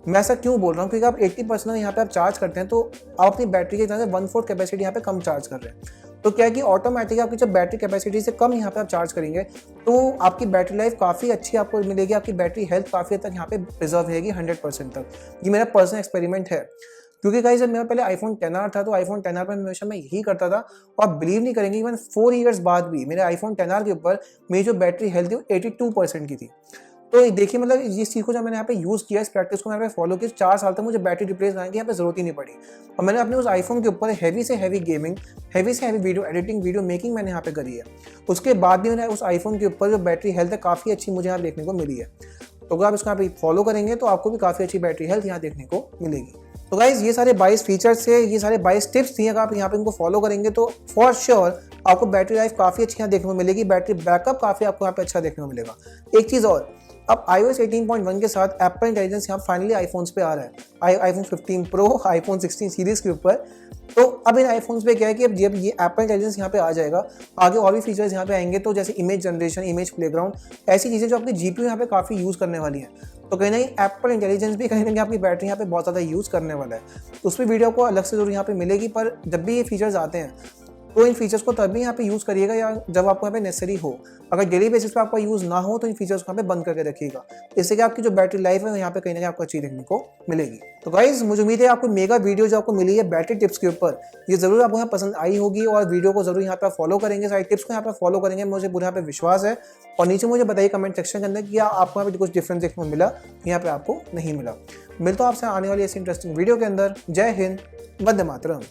मैं ऐसा क्यों बोल रहा हूँ, क्योंकि आप 80% यहाँ पे आप चार्ज करते हैं तो आप अपनी बैटरी की तरह से 1/4 कैपेसिटी यहाँ पे कम चार्ज कर रहे हैं। तो क्या है कि ऑटोमेटिकली आपकी जब बैटरी कैपेसिटी से कम यहाँ पे आप चार्ज करेंगे तो आपकी बैटरी लाइफ काफ़ी अच्छी आपको मिलेगी, आपकी बैटरी हेल्थ काफ़ी हद तक यहाँ पे प्रिजर्व रहेगी 100% तक। ये मेरा पर्सनल एक्सपेरिमेंट है, क्योंकि गाइस जब मेरा पहले आईफोन 10R था तो आईफोन 10R पर हमेशा मैं यही करता था और आप बिलीव नहीं करेंगे, इवन 4 ईयर्स बाद भी मेरे आईफोन 10R के ऊपर मेरी जो बैटरी हेल्थ थी वो 82% की थी। तो देखिए मतलब इस चीज़ को जब मैंने यहाँ पे यूज़ किया, इस प्रैक्टिस को मैंने फॉलो किया, 4 साल तक मुझे बैटरी रिप्लेस करने की यहाँ पे ज़रूरत ही नहीं पड़ी। और मैंने अपने उस आईफोन के ऊपर हैवी से हैवी गेमिंग, हैवी से heavy video editing, video making मैंने यहाँ पे करी है। उसके बाद भी मैंने उस आईफोन के ऊपर जो बैटरी हेल्थ है काफ़ी अच्छी मुझे यहाँ देखने को मिली है। तो अगर आप इसको यहाँ पे फॉलो करेंगे तो आपको भी काफ़ी अच्छी बैटरी हेल्थ यहाँ देखने को मिलेगी। तो गाइज ये सारे 22 फीचर्स थे, ये सारे 22 टिप्स थी। अगर आप यहाँ पे इनको फॉलो करेंगे तो फॉर श्योर आपको बैटरी लाइफ काफ़ी अच्छी यहाँ देखने को मिलेगी, बैटरी बैकअप काफ़ी आपको यहाँ पे अच्छा देखने को मिलेगा। एक चीज़ और, अब iOS 18.1 के साथ एप्पल इंटेलिजेंस यहाँ फाइनली आईफोन्स पे आ रहा है, आईफोन 15 प्रो, आईफोन 16 सीरीज़ के ऊपर। तो अब इन आईफोन्स पे क्या है कि अब जब ये एप्पल इंटेलिजेंस यहाँ पे आ जाएगा, आगे और भी फीचर्स यहाँ पे आएंगे, तो जैसे इमेज जनरेशन, इमेज प्लेग्राउंड, ऐसी चीज़ें जो आपकी जीपीयू यहाँ पे काफ़ी यूज़ करने वाली हैं। तो कहीं ना कहीं एप्पल इंटेलिजेंस भी कहीं ना कहीं आपकी बैटरी यहाँ पे बहुत ज़्यादा यूज़ करने वाला है। तो उस पर वीडियो को अलग से जरूर यहाँ पे मिलेगी, पर जब भी ये फीचर्स आते हैं तो इन फीचर्स को तभी यहाँ पे यूज़ करिएगा या जब आपको यहाँ पे नेसेसरी हो। अगर डेली बेसिस पे आपका यूज़ ना हो तो इन फीचर्स को यहाँ पे बंद करके रखिएगा, इससे कि आपकी जो बैटरी लाइफ है यहाँ पे कहीं ना कहीं आपको अच्छी देखने को मिलेगी। तो गाइज मुझे उम्मीद है आपको मेगा वीडियो जो आपको मिली है बैटरी टिप्स के ऊपर, ये जरूर आपको यहाँ पसंद आई होगी और वीडियो को जरूर यहाँ पे फॉलो करेंगे, सारी टिप्स को यहाँ पे फॉलो करेंगे, मुझे पूरा यहाँ पे विश्वास है। और नीचे मुझे बताइए कमेंट सेक्शन के अंदर कि आपको यहाँ पे कुछ डिफरेंस देखने को मिला, यहाँ पे आपको नहीं मिला। मिलता हूँ आपसे आने वाली ऐसी इंटरेस्टिंग वीडियो के अंदर। जय हिंद, वंदे मातरम।